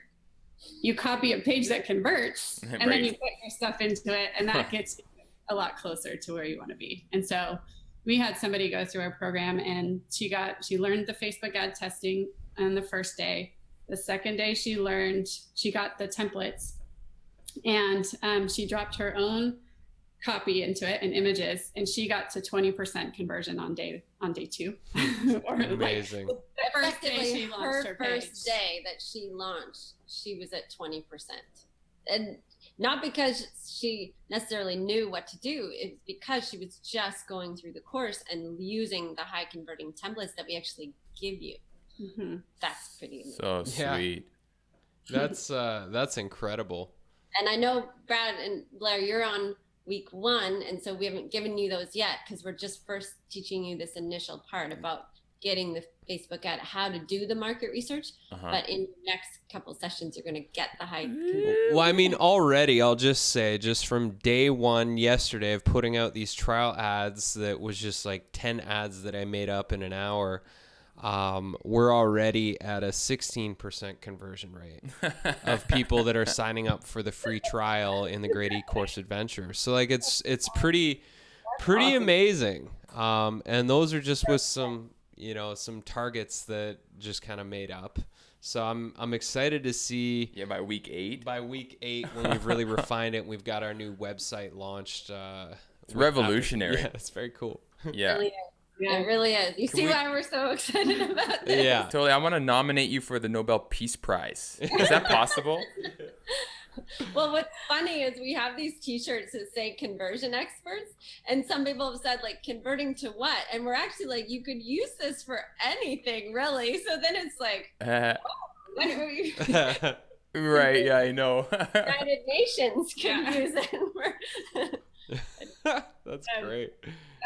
you copy a page that converts, and then you put your stuff into it, and that gets you a lot closer to where you want to be. And so we had somebody go through our program, and she learned the Facebook ad testing on the first day. The second day she got the templates, and she dropped her own copy into it and images, and she got to 20% conversion on day 2. Or Amazing. Like, the first day Effectively, she launched her page. first day that she launched, she was at 20%. And not because she necessarily knew what to do, it's because she was just going through the course and using the high converting templates that we actually give you. Mm-hmm. That's pretty amazing. So sweet. That's incredible. And I know, Brad and Blair, you're on week 1, and so we haven't given you those yet because we're just first teaching you this initial part about getting the Facebook ad, how to do the market research. But in the next couple sessions, you're going to get the high. Well, I mean, already, I'll just say, just from day 1 yesterday of putting out these trial ads that was just like 10 ads that I made up in an hour, we're already at a 16% conversion rate of people that are signing up for the free trial in the Great E-Course Adventure. So like it's pretty amazing. And those are just with some targets that just kind of made up. So I'm excited to see. Yeah, by week 8. By week 8, when we've really refined it, and we've got our new website launched. It's revolutionary. Yeah, it's very cool. Yeah. It really is. You see why we're so excited about this? Yeah. Totally. I want to nominate you for the Nobel Peace Prize. Is that possible? Well, what's funny is we have these t-shirts that say conversion experts, and some people have said like converting to what? And we're actually like, you could use this for anything really. So then it's like, what are we? Right. Yeah, I know. United Nations can use it. That's great.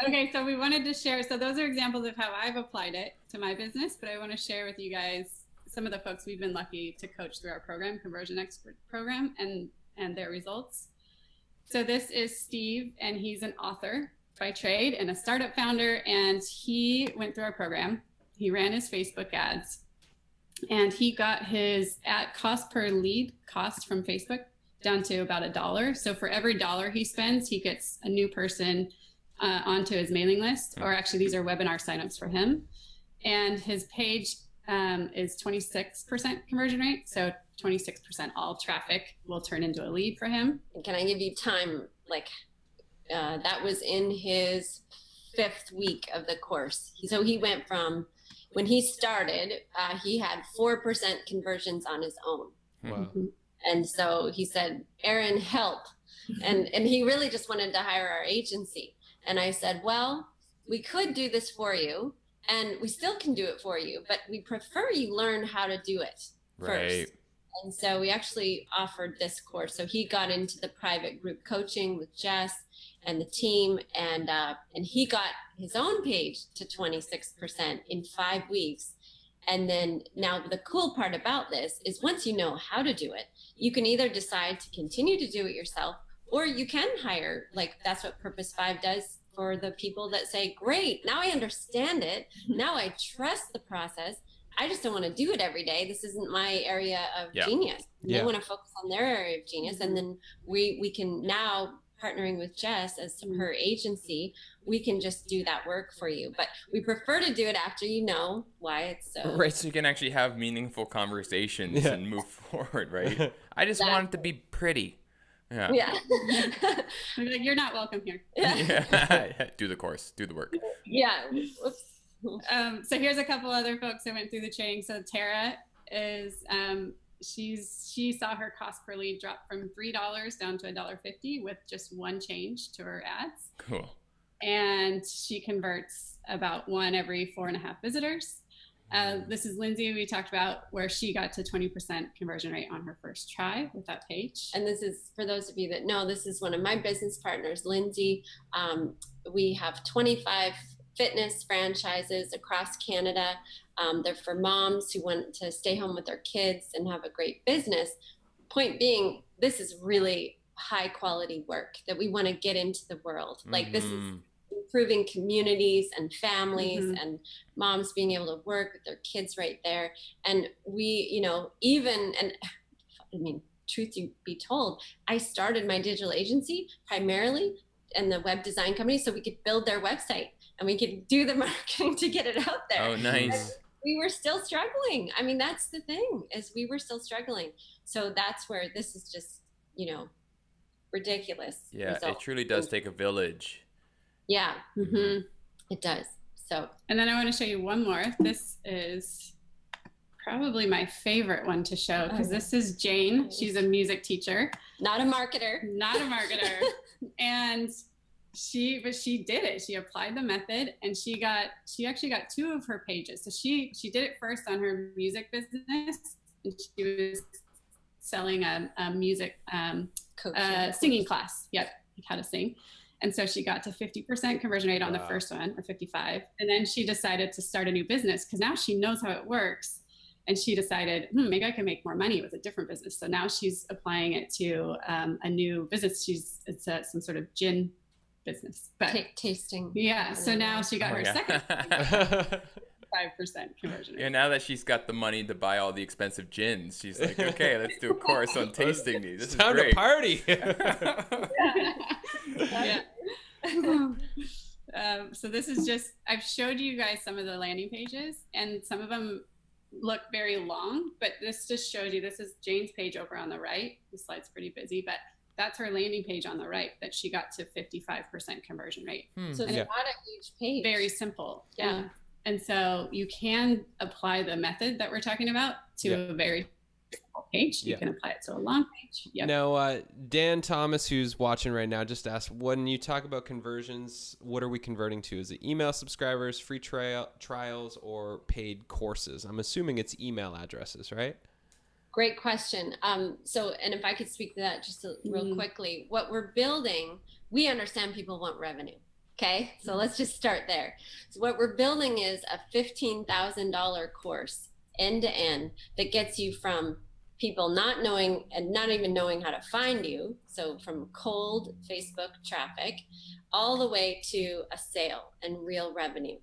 Okay, so we wanted to share, so those are examples of how I've applied it to my business, but I want to share with you guys some of the folks we've been lucky to coach through our program, Conversion Expert Program, and their results. So this is Steve, and he's an author by trade and a startup founder, and he went through our program. He ran his Facebook ads, and he got his ad cost per lead cost from Facebook down to about $1. So for every $1 he spends, he gets a new person onto his mailing list, or actually these are webinar signups for him. And his page is 26% conversion rate. So 26% all traffic will turn into a lead for him. Can I give you time? Like that was in his 5th week of the course. So he went from when he started, he had 4% conversions on his own. Wow. And so he said, Erin, help. And he really just wanted to hire our agency. And I said, well, we could do this for you, and we still can do it for you, but we prefer you learn how to do it first. And so we actually offered this course. So he got into the private group coaching with Jess and the team, and he got his own page to 26% in 5 weeks. And then now the cool part about this is once you know how to do it, you can either decide to continue to do it yourself, or you can hire, like that's what Purpose 5 does for the people that say, great, now I understand it. Now I trust the process. I just don't want to do it every day. This isn't my area of genius. They want to focus on their area of genius. And then we can now, partnering with Jess as her agency, we can just do that work for you. But we prefer to do it after you know why it's so. Right, so you can actually have meaningful conversations and move forward, right? I just want it to be pretty. Yeah. Like, you're not welcome here. Do the course, do the work. Yeah. Whoops. So here's a couple other folks that went through the training. So Tara is she saw her cost per lead drop from $3 down to $1.50 with just one change to her ads. Cool. And she converts about 1 every 4.5 visitors. This is Lindsay, we talked about, where she got to 20% conversion rate on her first try with that page. And this is, for those of you that know, this is one of my business partners, Lindsay. We have 25 fitness franchises across Canada. They're for moms who want to stay home with their kids and have a great business. Point being, this is really high quality work that we want to get into the world. Like this is improving communities and families and moms being able to work with their kids right there. And we, you know, truth be told, I started my digital agency primarily in the web design company so we could build their website and we could do the marketing to get it out there. Oh, nice. And we were still struggling. I mean, that's the thing, is we were still struggling. So that's where this is just, you know, ridiculous Yeah, results. it truly does take a village. Yeah, it does. So, and then I want to show you one more. This is probably my favorite one to show, because this is Jane. She's a music teacher. Not a marketer. And she did it. She applied the method, and she actually got 2 of her pages. So she did it first on her music business, and she was selling a music singing class. Yep, how to sing. And so she got to 50% conversion rate on the first one, or 55. And then she decided to start a new business, because now she knows how it works. And she decided, maybe I can make more money with a different business. So now she's applying it to a new business. It's some sort of gin business, but tasting. Yeah. So now she got her second 5% conversion rate. Yeah. Now that she's got the money to buy all the expensive gins, she's like, okay, let's do a course on tasting these. This is time great. to party. So this is just, I've showed you guys some of the landing pages, and some of them look very long, but this just shows you, this is Jane's page over on the right. The slide's pretty busy, but that's her landing page on the right that she got to 55% conversion rate. So it's not a huge page. Very simple. Yeah. And so you can apply the method that we're talking about to a very simple page. You can apply it to a long page. Yep. Now, Dan Thomas, who's watching right now, just asked, when you talk about conversions, what are we converting to? Is it email subscribers, free trials, or paid courses? I'm assuming it's email addresses, right? Great question. So, and if I could speak to that just real quickly, what we're building, we understand people want revenue. Okay, so let's just start there. So what we're building is a $15,000 course end to end that gets you from people not knowing and not even knowing how to find you. So from cold Facebook traffic all the way to a sale and real revenue.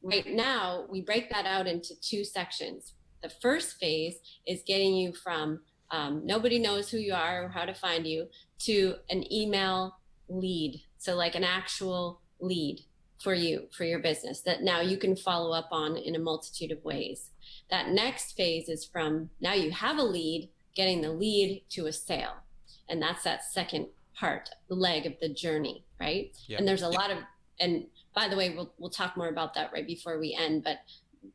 Right now, we break that out into 2 sections. The first phase is getting you from nobody knows who you are or how to find you to an email lead. So like an actual lead for you, for your business that now you can follow up on in a multitude of ways. That next phase is from now you have a lead, getting the lead to a sale. And that's that second part, the leg of the journey, right? Yeah. And there's a lot of, and by the way, we'll talk more about that right before we end, but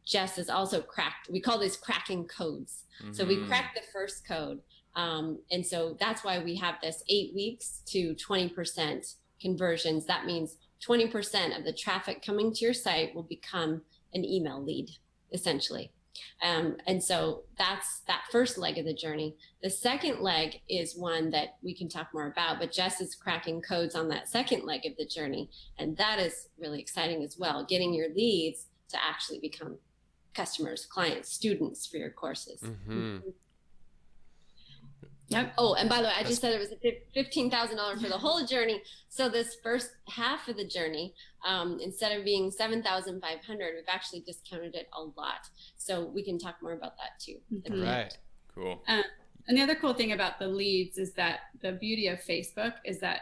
Jess is also cracked. We call these cracking codes. So we cracked the first code. And so that's why we have this 8 weeks to 20% conversions. That means 20% of the traffic coming to your site will become an email lead, essentially. And so that's that first leg of the journey. The second leg is one that we can talk more about, but Jess is cracking codes on that second leg of the journey. And that is really exciting as well, getting your leads to actually become customers, clients, students for your courses. Yep. Oh, and by the way, I just said it was $15,000 for the whole journey. So this first half of the journey, instead of being $7,500, we've actually discounted it a lot. So we can talk more about that too. Right. Cool. And the other cool thing about the leads is that the beauty of Facebook is that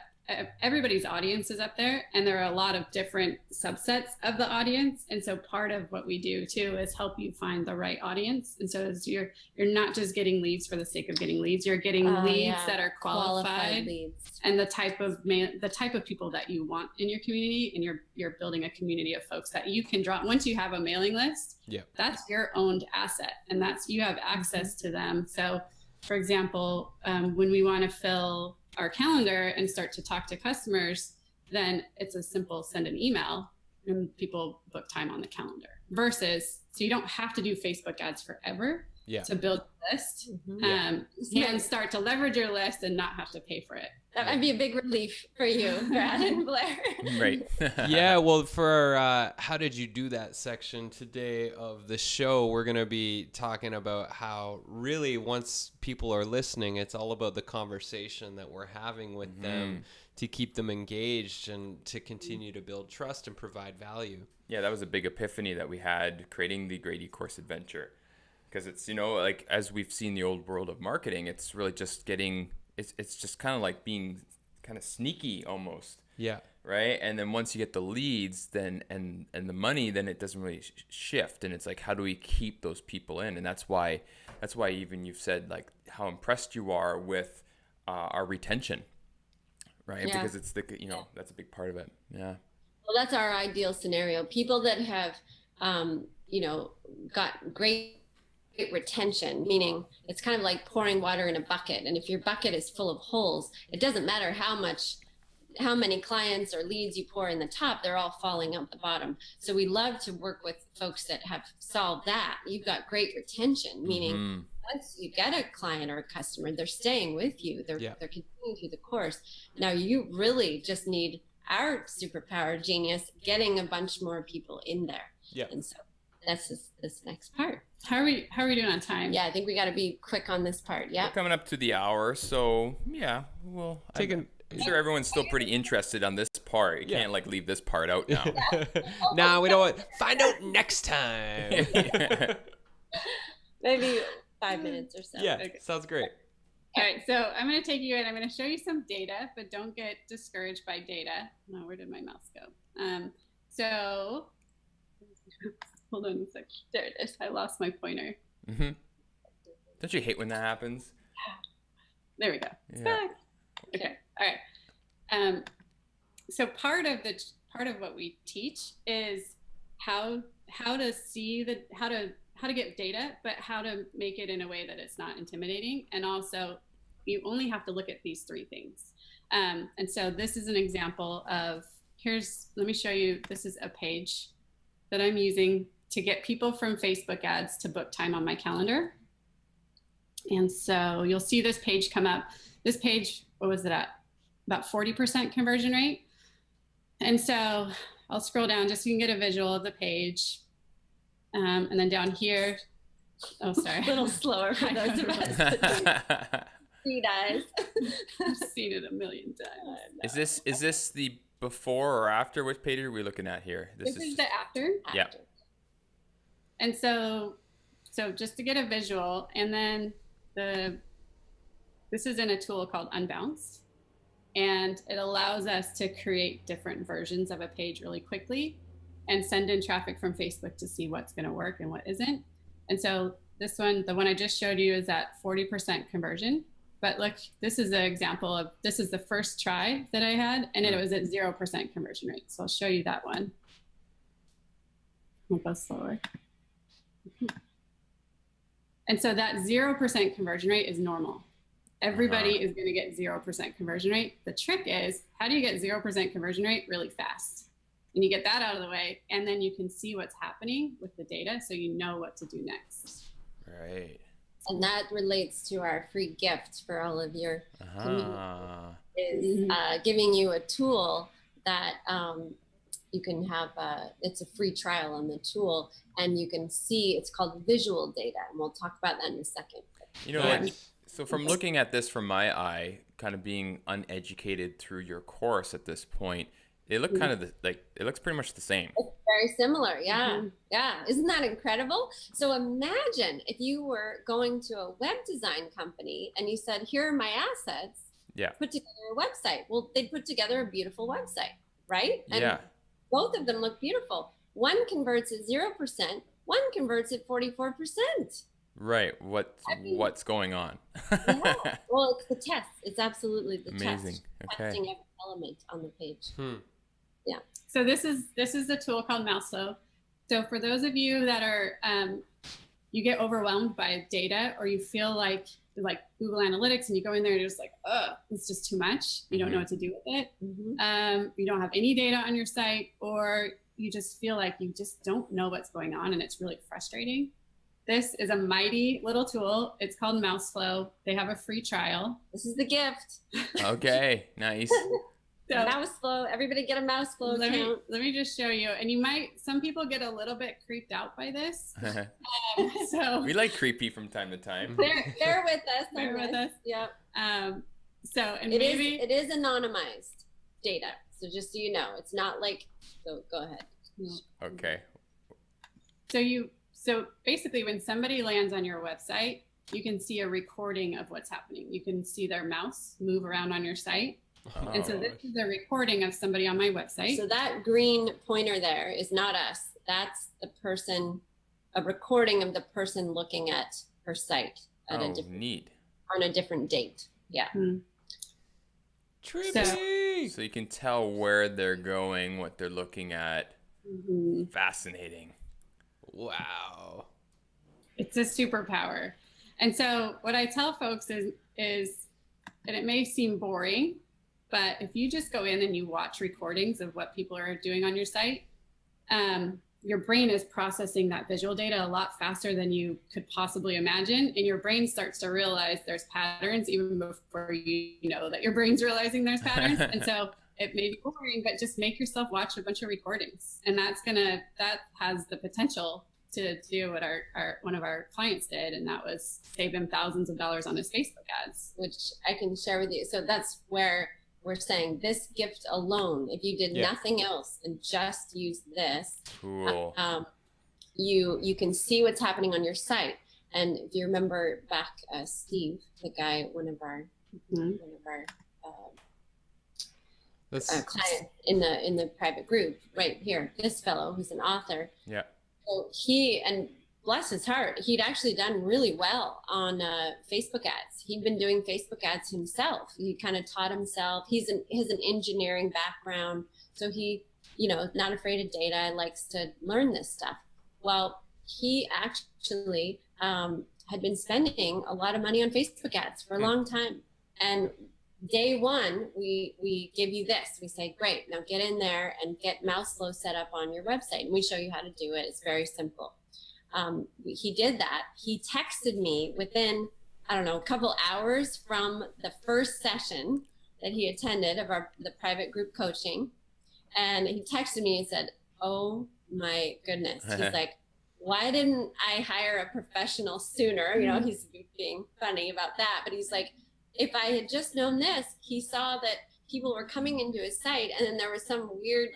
everybody's audience is up there, and there are a lot of different subsets of the audience. And so part of what we do too is help you find the right audience. And so you're not just getting leads for the sake of getting leads, you're getting leads that are qualified leads. And the type of people that you want in your community, and you're building a community of folks that you can draw. Once you have a mailing list, that's your owned asset, and you have access to them. So for example, when we want to fill our calendar and start to talk to customers, then it's a simple send an email and people book time on the calendar, versus, so you don't have to do Facebook ads forever to build a list. You can start to leverage your list and not have to pay for it. That might be a big relief for you, Brad and Blair. Right. Yeah, well, for how did you do that section today of the show, we're going to be talking about how really once people are listening, it's all about the conversation that we're having with them to keep them engaged and to continue to build trust and provide value. Yeah, that was a big epiphany that we had creating the Great E-Course Adventure. Because it's, like as we've seen the old world of marketing, it's really just it's just kind of like being kind of sneaky almost. Yeah. Right. And then once you get the leads, then and the money, then it doesn't really shift. And it's like, how do we keep those people in? And that's why even you've said like how impressed you are with our retention. right? Yeah. Because it's that's a big part of it. Yeah. Well, that's our ideal scenario. People that have, got great retention, meaning it's kind of like pouring water in a bucket. And if your bucket is full of holes, it doesn't matter how many clients or leads you pour in the top, they're all falling out the bottom. So we love to work with folks that have solved that. You've got great retention, meaning once you get a client or a customer, they're staying with you. They're continuing through the course. Now you really just need our superpower genius getting a bunch more people in there. Yeah. And so that's this next part. How are we doing on time? Yeah, I think we got to be quick on this part. Yeah. We're coming up to the hour, so yeah, I'm sure everyone's still pretty interested on this part. You can't like leave this part out now. Nah, we don't want. Find out next time. Maybe 5 minutes or so. Yeah, sounds great. All right, so I'm going to take you in. I'm going to show you some data, but don't get discouraged by data. No, where did my mouse go? So hold on a sec. There it is. I lost my pointer. Don't you hate when that happens? There we go. It's Yeah. back. Okay. All right. So part of what we teach is how to get data, but how to make it in a way that it's not intimidating. And also, you only have to look at these 3 things. And so this is an example of, let me show you, this is a page that I'm using to get people from Facebook ads to book time on my calendar. And so you'll see this page come up. This page, what was it at? About 40% conversion rate. And so I'll scroll down just so you can get a visual of the page. And then down here, oh, sorry. A little slower for those of us that see eyes. I've seen it a million times. Is this the before or after? Which page are we looking at here? This is the after. Yeah. And so just to get a visual, and then this is in a tool called Unbounce, and it allows us to create different versions of a page really quickly and send in traffic from Facebook to see what's going to work and what isn't. And so this one, the one I just showed you, is at 40% conversion. But look, this is an example of, this is the first try that I had, and it was at 0% conversion rate. So I'll show you that one. We'll go slower. And so that 0% conversion rate is normal. Everybody is going to get 0% conversion rate. The trick is, how do you get 0% conversion rate really fast? And you get that out of the way, and then you can see what's happening with the data, so you know what to do next. Right. And that relates to our free gift for all of your community, is giving you a tool that you can have. It's a free trial on the tool, and you can see. It's called visual data, and we'll talk about that in a second. You know what? So from looking at this from my eye, kind of being uneducated through your course at this point, they look kind of it looks pretty much the same. It's very similar. Yeah. Yeah. Isn't that incredible? So imagine if you were going to a web design company and you said, here are my assets. Yeah. Put together a website. Well, they'd put together a beautiful website, right? And yeah. Both of them look beautiful. One converts at 0%. One converts at 44%. Right. What's going on? Yeah. Well, it's the test. It's absolutely the Amazing. test. Okay. Testing every element on the page. Yeah. So this is a tool called Mouseflow. So for those of you that are you get overwhelmed by data, or you feel like Google Analytics, and you go in there and you're just like, oh, it's just too much. You don't know what to do with it. You don't have any data on your site, or you just feel like you just don't know what's going on, and it's really frustrating. This is a mighty little tool. It's called Mouseflow. They have a free trial. This is the gift. Okay, nice. So, Mouseflow. Everybody get a Mouseflow account. Let me just show you. And some people get a little bit creeped out by this. So we like creepy from time to time. Bear with us. Bear with us. Yep. So, and it is anonymized data. So just so you know, it's not like, so go ahead. Okay. So basically, when somebody lands on your website, you can see a recording of what's happening. You can see their mouse move around on your site. And so this is a recording of somebody on my website. So that green pointer there is not us. That's the person, a recording of the person looking at her site at neat. on a different date. Yeah. So you can tell where they're going, what they're looking at. Fascinating. Wow. It's a superpower. And so what I tell folks is, and it may seem boring, but if you just go in and you watch recordings of what people are doing on your site, your brain is processing that visual data a lot faster than you could possibly imagine. And your brain starts to realize there's patterns even before you know that your brain's realizing there's patterns. And so it may be boring, but just make yourself watch a bunch of recordings. And that has the potential to do what one of our clients did. And that was save him thousands of dollars on his Facebook ads. Which I can share with you. So that's where we're saying this gift alone, if you did nothing else and just use this, cool. You can see what's happening on your site. And if you remember back, Steve, the guy, one of our clients in the private group, right here, this fellow who's an author. Yeah. So he, and bless his heart, he'd actually done really well on Facebook ads. He'd been doing Facebook ads himself. He kind of taught himself. He has an engineering background, so he, not afraid of data, likes to learn this stuff. Well, he actually had been spending a lot of money on Facebook ads for a long time. And day one, we give you this. We say, great, now get in there and get mouse flow set up on your website. And we show you how to do it. It's very simple. He did that. He texted me within, a couple hours from the first session that he attended of the private group coaching. And he texted me and said, oh my goodness. He's like, why didn't I hire a professional sooner? He's being funny about that, but he's like, if I had just known this. He saw that people were coming into his site and then there was some weird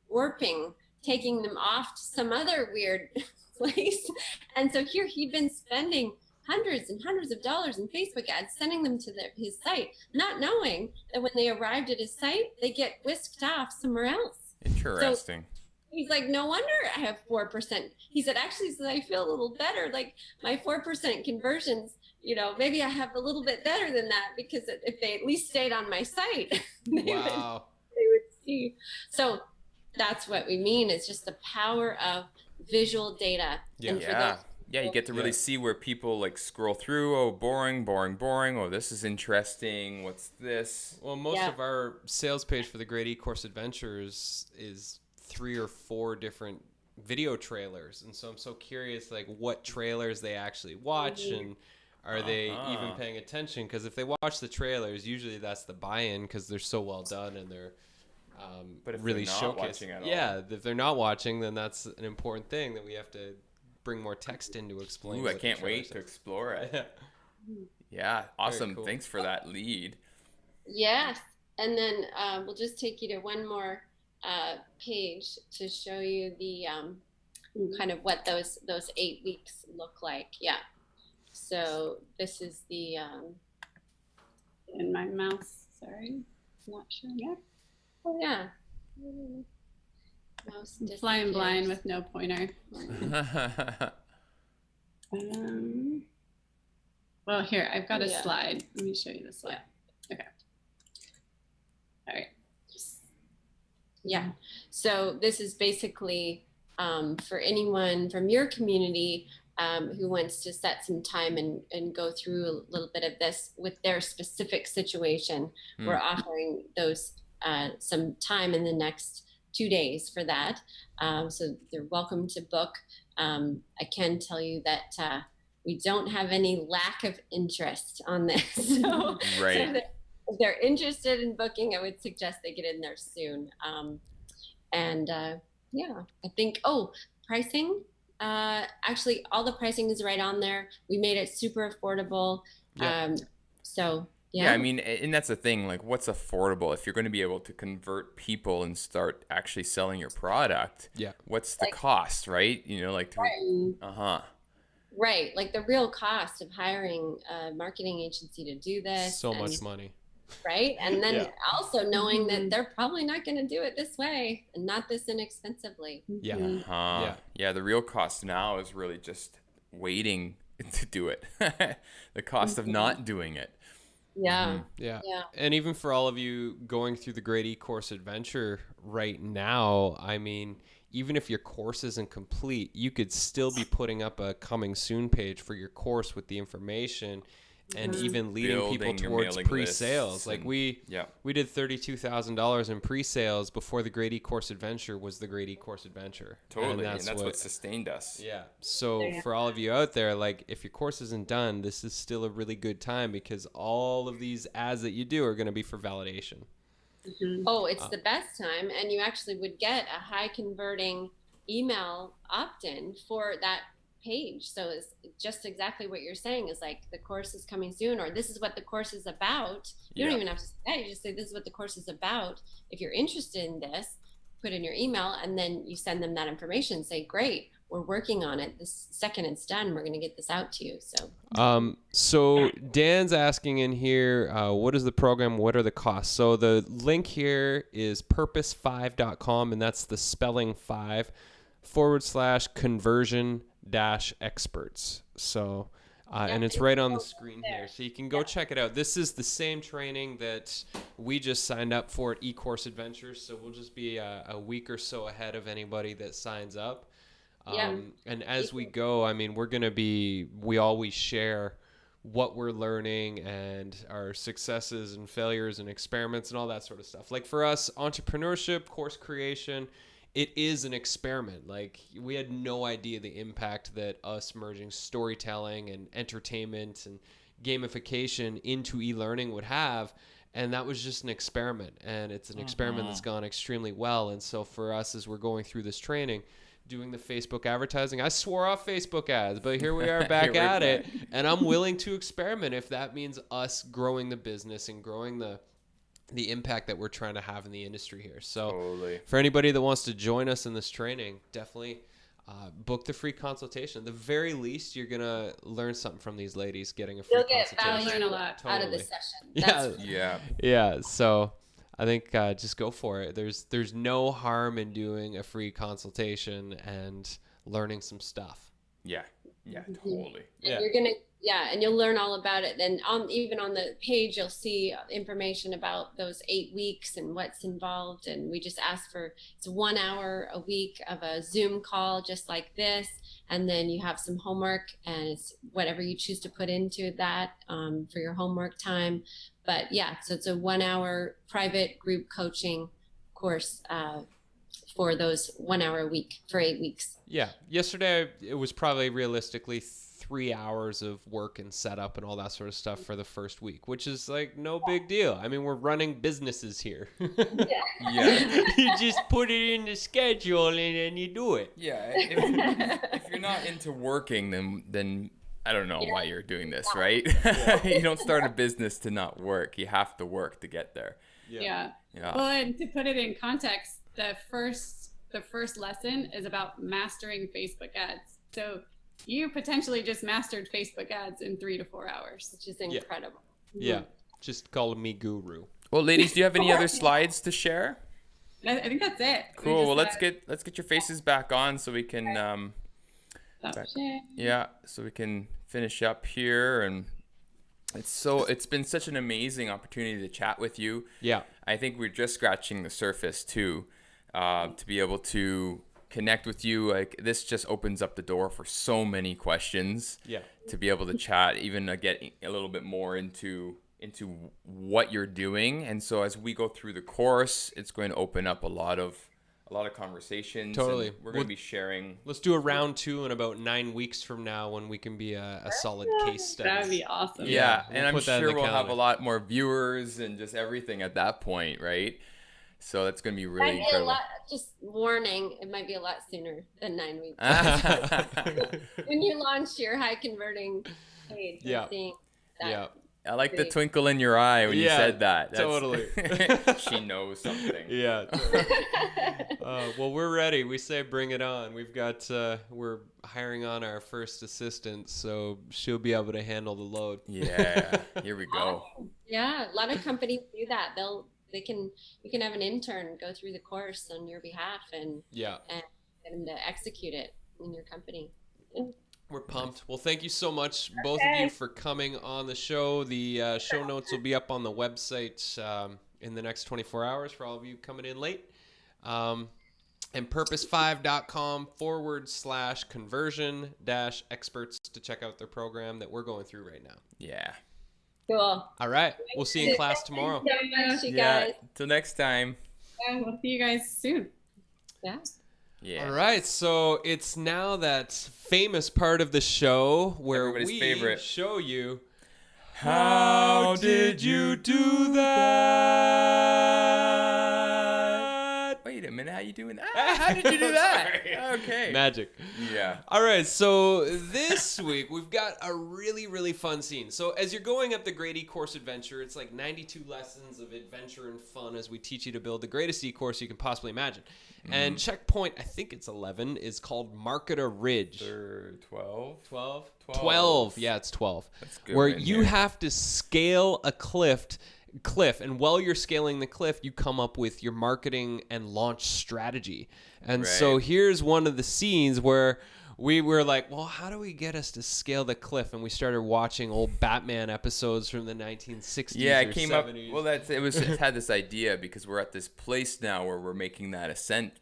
warping, taking them off to some other weird place. And so here he'd been spending hundreds and hundreds of dollars in Facebook ads, sending them to his site, not knowing that when they arrived at his site, they get whisked off somewhere else. Interesting. So he's like, no wonder I have 4%. He said, actually, I feel a little better. Like my 4% conversions, maybe I have a little bit better than that, because if they at least stayed on my site, they would see. So that's what we mean. It's just the power of visual data. You get to really see where people scroll through. Oh, boring. Oh, this is interesting. What's this? Well, most of our sales page for the Great E-Course Adventures is 3 or 4 different video trailers. And so I'm so curious, what trailers they actually watch, and are they even paying attention? Because if they watch the trailers, usually that's the buy-in, because they're so well done and they're but if really they're not watching at all. If they're not watching, then that's an important thing that we have to bring more text in to explain. Ooh, I can't wait to explore it. Yeah, awesome. Cool. Thanks for that lead. Yes, and then we'll just take you to one more page to show you the kind of what those 8 weeks look like. Yeah. So this is the in my mouse. Sorry, not showing yet. Oh yeah. I'm flying blind with no pointer. Well, here, I've got a slide. Let me show you the slide. Yeah. Okay. All right. Yeah. So this is basically for anyone from your community who wants to set some time and go through a little bit of this with their specific situation. We're offering those some time in the next 2 days for that. So they're welcome to book. I can tell you that we don't have any lack of interest on this. So, right. So if they're interested in booking, I would suggest they get in there soon. I think, pricing. Actually, all the pricing is right on there. We made it super affordable. Yeah. Yeah, I mean, and that's the thing, what's affordable? If you're going to be able to convert people and start actually selling your product, what's the cost, right? Right, the real cost of hiring a marketing agency to do this. So much money. Right, and then also knowing that they're probably not going to do it this way and not this inexpensively. Yeah. Yeah, the real cost now is really just waiting to do it. The cost of not doing it. Yeah. Yeah. Yeah. And even for all of you going through the Great E-Course Adventure right now, I mean, even if your course isn't complete, you could still be putting up a coming soon page for your course with the information and even leading people Building your towards mailing pre-sales. lists Like and- we yeah. did $32,000 in pre-sales before the Great E-Course Adventure was the Great E-Course Adventure. Totally. And that's what sustained us. Yeah. So for all of you out there, like if your course isn't done, this is still a really good time because all of these ads that you do are going to be for validation. Oh, it's the best time. And you actually would get a high converting email opt-in for that page. So it's just exactly what you're saying is like the course is coming soon, or this is what the course is about. You don't even have to say that. You just say this is what the course is about. If you're interested in this, put in your email and then you send them that information. Say, great, we're working on it. The second it's done, we're going to get this out to you. So Dan's asking in here, what is the program? What are the costs? So the link here is purpose5.com, and that's the spelling 5/conversion-experts. So, and it's right on the screen here. So you can go check it out. This is the same training that we just signed up for at eCourse Adventures. So we'll just be a week or so ahead of anybody that signs up. And as we go, I mean, we always share what we're learning and our successes and failures and experiments and all that sort of stuff. Like for us, entrepreneurship, course creation, it is an experiment. Like we had no idea the impact that us merging storytelling and entertainment and gamification into e-learning would have. And that was just an experiment. And it's an experiment that's gone extremely well. And so for us, as we're going through this training, doing the Facebook advertising, I swore off Facebook ads, but here we are back at it. And I'm willing to experiment if that means us growing the business and growing the impact that we're trying to have in the industry here. So for anybody that wants to join us in this training, definitely book the free consultation. At the very least, you're going to learn something from these ladies getting a free consultation. You'll get learn a lot out of this session. Yeah. So I think just go for it. There's no harm in doing a free consultation and learning some stuff. Yeah, totally. And you're gonna, and you'll learn all about it. Then even on the page, you'll see information about those 8 weeks and what's involved. And we just ask for, it's 1 hour a week of a Zoom call, just like this. And then you have some homework, and it's whatever you choose to put into that for your homework time. But so it's a 1 hour private group coaching course for those 1 hour a week for 8 weeks. Yeah. Yesterday, it was probably realistically 3 hours of work and setup and all that sort of stuff for the first week, which is like no big deal. I mean, we're running businesses here. You just put it in the schedule and then you do it. Yeah. If you're not into working, then I don't know why you're doing this, right? You don't start a business to not work. You have to work to get there. Yeah. Well, and to put it in context, the first lesson is about mastering Facebook ads. So you potentially just mastered Facebook ads in 3 to 4 hours, which is incredible. Yeah. Just call me guru. Well, ladies, do you have any other slides to share? I think that's it. Cool. Well, let's get your faces back on so we can so we can finish up here. And it's been such an amazing opportunity to chat with you. Yeah. I think we're just scratching the surface too, to be able to connect with you. Like this just opens up the door for so many questions. Yeah. To be able to chat, even get a little bit more into what you're doing. And so as we go through the course, it's going to open up a lot of conversations. Totally. We're going to be sharing. Let's do a round 2 in about 9 weeks from now when we can be a solid case study. That'd be awesome. Yeah. And I'm sure we'll have a lot more viewers and just everything at that point, right? So that's going to be really incredible. Just warning, it might be a lot sooner than 9 weeks. When you launch your high converting page, seeing that. I like the twinkle in your eye when you said that. Totally. She knows something. Yeah. Totally. Well, we're ready. We say bring it on. We've got, we're hiring on our first assistant, so she'll be able to handle the load. Yeah. Here we go. Yeah. A lot of companies do that. You can have an intern go through the course on your behalf and get them to execute it in your company. We're pumped. Well, thank you so much, both of you, for coming on the show. The show notes will be up on the website in the next 24 hours for all of you coming in late. And purpose5.com/conversion-experts to check out their program that we're going through right now. Yeah. Cool. All right. We'll see you in class tomorrow. Thank you so much, you guys. Till next time. Yeah, we'll see you guys soon. Yeah. Yeah. All right, so it's now that famous part of the show where Everybody's we favorite. show you How did you do that? Wait a minute, how you doing that? How did you do that? Okay. magic. Yeah. All right, so this week we've got a really, really fun scene. So as you're going up the Great E-Course Adventure, it's like 92 lessons of adventure and fun as we teach you to build the greatest e-course you can possibly imagine. And checkpoint, I think it's 11, is called Marketer Ridge. 12. 12? 12. 12. Yeah, it's 12. That's good. Where in you here. have to scale a cliff, and while you're scaling the cliff, you come up with your marketing and launch strategy. And so Right. here's one of the scenes where we were like, well, how do we get us to scale the cliff? And we started watching old Batman episodes from the 1960s Yeah, or it came 70s. up. Well, it had this idea because we're at this place now where we're making that ascent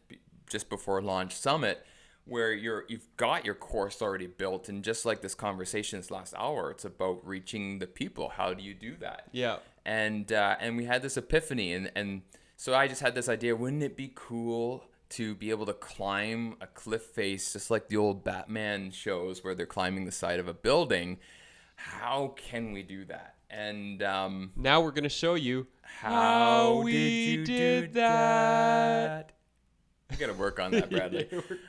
just before Launch Summit, where you've got your course already built, and just like this conversation this last hour, it's about reaching the people. How do you do that? Yeah. And we had this epiphany, and so I just had this idea: wouldn't it be cool to be able to climb a cliff face, just like the old Batman shows where they're climbing the side of a building? How can we do that? And Now we're going to show you how we did you did do that? We got to work on that, Bradley.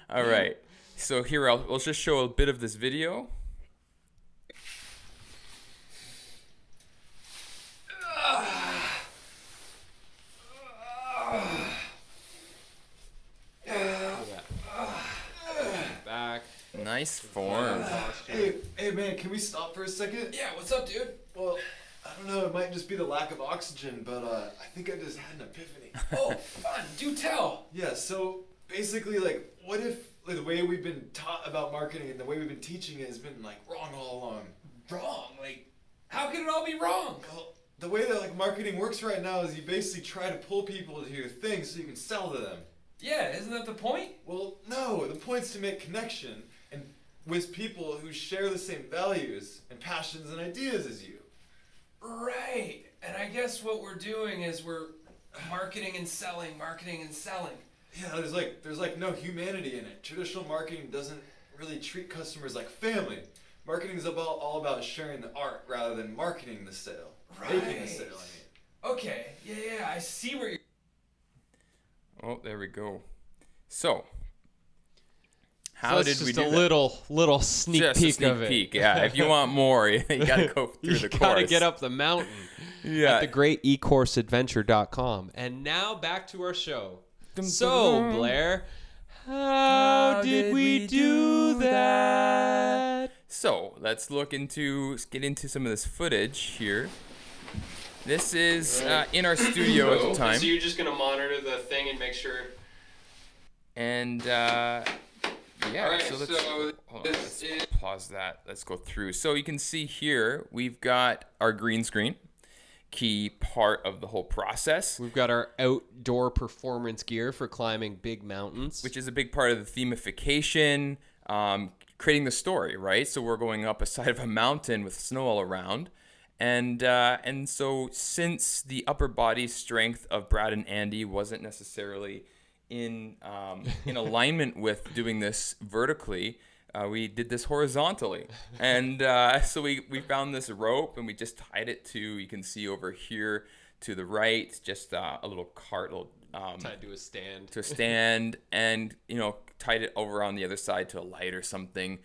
All right. So here, we'll just show a bit of this video. back. Nice form. Hey man, can we stop for a second? Yeah, what's up, dude? Well, I don't know, it might just be the lack of oxygen, but I think I just had an epiphany. Oh, fun. Do tell. Yeah, so basically, like, what if like, the way we've been taught about marketing and the way we've been teaching it has been like wrong all along? Wrong? Like, how can it all be wrong? Well, the way that like marketing works right now is you basically try to pull people to your thing so you can sell to them. Yeah, isn't that the point? Well, no, the point's to make connection and with people who share the same values and passions and ideas as you. Right. And I guess what we're doing is we're marketing and selling. Yeah, there's like no humanity in it. Traditional marketing doesn't really treat customers like family. Marketing is all about sharing the art rather than marketing the sale. Making the sale, I mean. Okay. Yeah, I see where you're... Oh, there we go. So, So how that's did we just do a that? little sneak Just peek a sneak of it. peek. Yeah, if you want more, you got to go through the You gotta course. get up the mountain Yeah. at thegreatecourseadventure.com. And now back to our show. So, Blair, how did we do that? So let's get into some of this footage here. This is in our studio at the time, So you're just gonna monitor the thing and make sure. and yeah. Alright, so let's, so hold on, this let's is- pause that. Let's go through. So you can see here we've got our green screen, key part of the whole process, We've got our outdoor performance gear for climbing big mountains. which is a big part of the themification, creating the story, right? So we're going up a side of a mountain with snow all around. And so since the upper body strength of Brad and Andy wasn't necessarily in alignment with doing this vertically, we did this horizontally. And so we found this rope and we just tied it to, you can see over here to the right, just a little cart, tied to a stand. and tied it over on the other side to a light or something.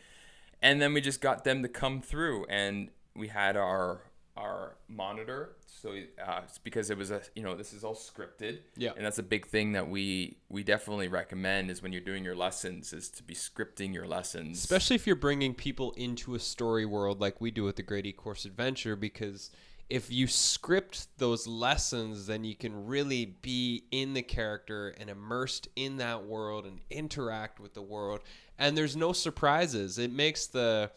And then we just got them to come through, and we had our monitor. So it's because it was this is all scripted. Yeah. And that's a big thing that we definitely recommend is when you're doing your lessons is to be scripting your lessons. Especially if you're bringing people into a story world like we do with the Great E-Course Adventure, because if you script those lessons, then you can really be in the character and immersed in that world and interact with the world. And there's no surprises. It makes the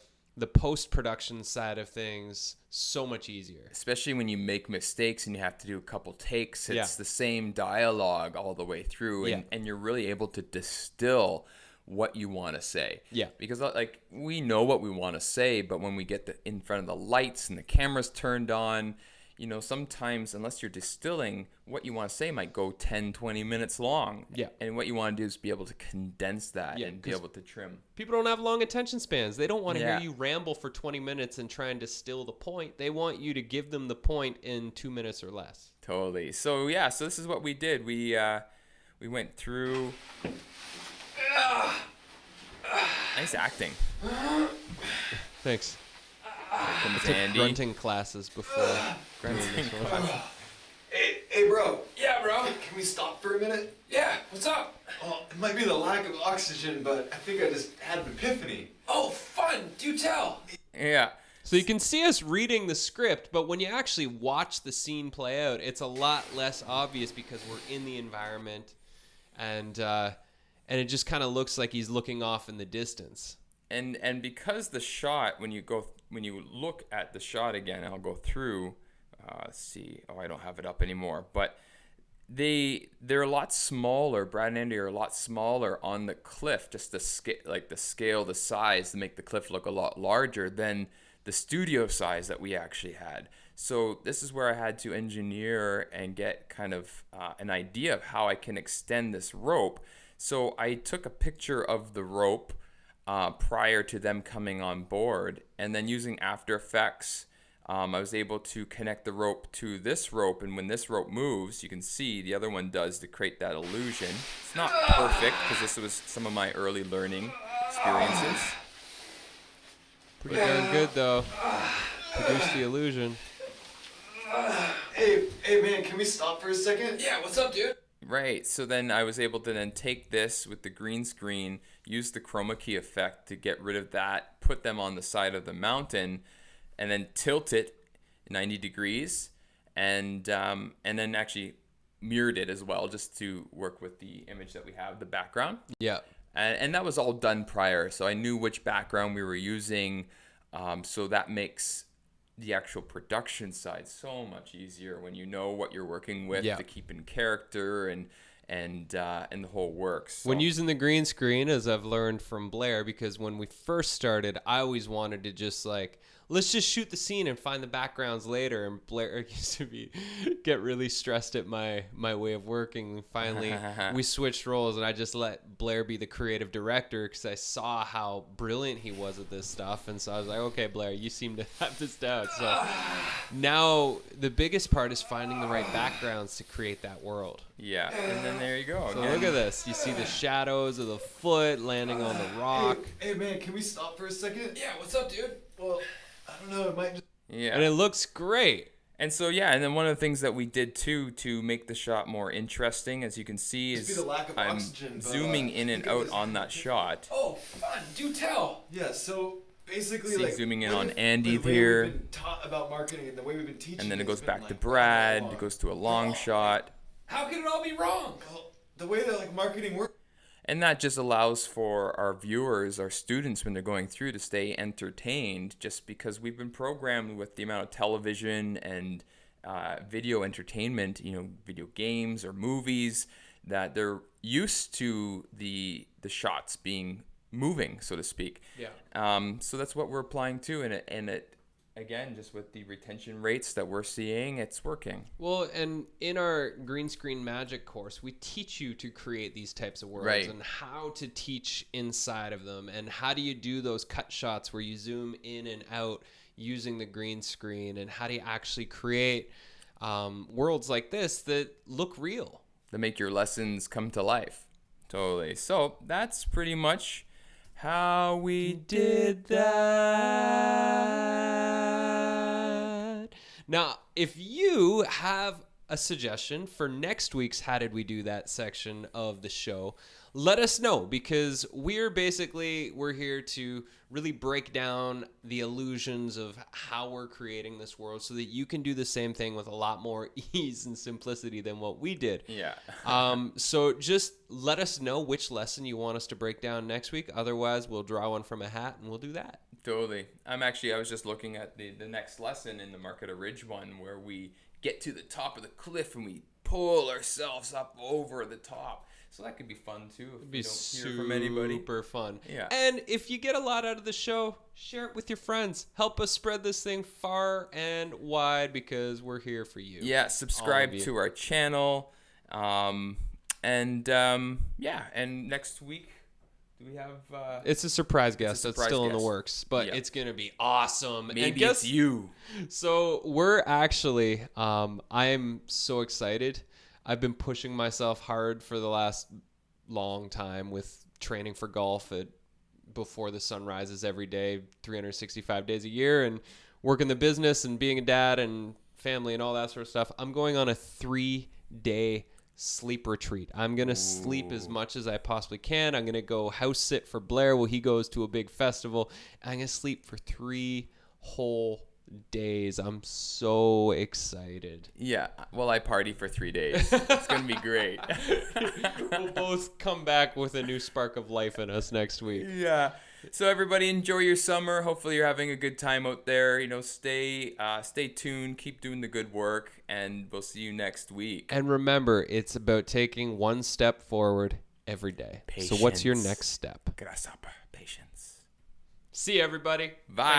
post-production side of things so much easier. Especially when you make mistakes and you have to do a couple takes. It's Yeah. the same dialogue all the way through, and you're really able to distill what you want to say. Yeah. Because like we know what we want to say, but when we get in front of the lights and the camera's turned on, you know, sometimes unless you're distilling, what you want to say might go 10, 20 minutes long. Yeah. And what you want to do is be able to condense that Yeah, and be 'cause able to trim. People don't have long attention spans. They don't want to Yeah. hear you ramble for 20 minutes and try and distill the point. They want you to give them the point in 2 minutes or less. Totally. So yeah, so this is what we did. We went through. Nice acting. Thanks. Comes Took Andy. grunting classes before. Grunting doing this one. Hey, bro. Yeah, bro. Can we stop for a minute? Yeah, what's up? Oh, it might be the lack of oxygen, but I think I just had an epiphany. Oh, fun. Do tell. Yeah. So you can see us reading the script, but when you actually watch the scene play out, it's a lot less obvious because we're in the environment, and it just kind of looks like he's looking off in the distance. And because the shot, when you look at the shot again, I'll go through. Let's see. Oh, I don't have it up anymore. But they're a lot smaller. Brad and Andy are a lot smaller on the cliff. Just the scale, the size to make the cliff look a lot larger than the studio size that we actually had. So this is where I had to engineer and get kind of an idea of how I can extend this rope. So I took a picture of the rope prior to them coming on board, and then using After Effects, I was able to connect the rope to this rope, and when this rope moves, you can see the other one does to create that illusion. It's not perfect because this was some of my early learning experiences. Pretty darn good, though. Produce the illusion. Hey, man, can we stop for a second? Yeah, what's up, dude? Right, so then I was able to then take this with the green screen, use the chroma key effect to get rid of that, put them on the side of the mountain, and then tilt it 90 degrees, and then actually mirrored it as well, just to work with the image that we have, the background. Yeah. And that was all done prior, so I knew which background we were using, so that makes the actual production side so much easier when you know what you're working with to keep in character and the whole works. So. When using the green screen, as I've learned from Blair, because when we first started, I always wanted to just let's just shoot the scene and find the backgrounds later. And Blair used to get really stressed at my way of working. Finally, we switched roles, and I just let Blair be the creative director because I saw how brilliant he was at this stuff. And so I was like, okay, Blair, you seem to have this down. So now the biggest part is finding the right backgrounds to create that world. Yeah, and then there you go. So Again. look at this. You see the shadows of the foot landing on the rock. Hey, man, can we stop for a second? Yeah, what's up, dude? Well, I don't know. It might just. Yeah. And it looks great. And so, yeah, and then one of the things that we did, too, to make the shot more interesting, as you can see, Must be is the lack of I'm oxygen, but, zooming in and out on that shot. Oh, fun. Do tell. Yeah, so basically, See, like. zooming in the on way- Andy the way here. We've been taught about marketing and the way we've been teaching. And then it has goes been, back to like, Brad, wrong. it goes to a long shot. How can it all be wrong? Well, the way that like marketing works. And that just allows for our viewers, our students, when they're going through to stay entertained, just because we've been programmed with the amount of television and video entertainment, video games or movies, that they're used to the shots being moving, so to speak. Yeah. So that's what we're applying to, and it again, just with the retention rates that we're seeing, it's working. Well, and in our green screen magic course, we teach you to create these types of worlds Right. and how to teach inside of them, and how do you do those cut shots where you zoom in and out using the green screen, and how do you actually create worlds like this that look real. That make your lessons come to life. Totally. So that's pretty much how we did that. Now, if you have a suggestion for next week's How Did We Do That section of the show, let us know, because we're here to really break down the illusions of how we're creating this world so that you can do the same thing with a lot more ease and simplicity than what we did. Yeah. So just let us know which lesson you want us to break down next week. Otherwise, we'll draw one from a hat and we'll do that. Totally. I was just looking at the next lesson in the Market of Ridge one, where we get to the top of the cliff and we pull ourselves up over the top. So that could be fun too. If you don't hear from anybody. Super fun. Yeah. And if you get a lot out of the show, share it with your friends. Help us spread this thing far and wide, because we're here for you. Yeah. Subscribe to our channel. And next week, do we have? It's a surprise guest that's still in the guest. works, but it's gonna be awesome. Maybe it's you. So we're actually, I'm so excited. I've been pushing myself hard for the last long time with training for golf before the sun rises every day, 365 days a year, and working the business and being a dad and family and all that sort of stuff. I'm going on a 3-day sleep retreat. I'm going to sleep as much as I possibly can. I'm going to go house sit for Blair while he goes to a big festival. I'm going to sleep for 3 whole days. I'm so excited. Yeah. Well, I party for 3 days. It's going to be great. We'll both come back with a new spark of life in us next week. Yeah. So everybody, enjoy your summer. Hopefully you're having a good time out there. Stay tuned, keep doing the good work, and we'll see you next week. And remember, it's about taking one step forward every day. Patience. So what's your next step? Grasshopper. Patience. See you, everybody. Bye.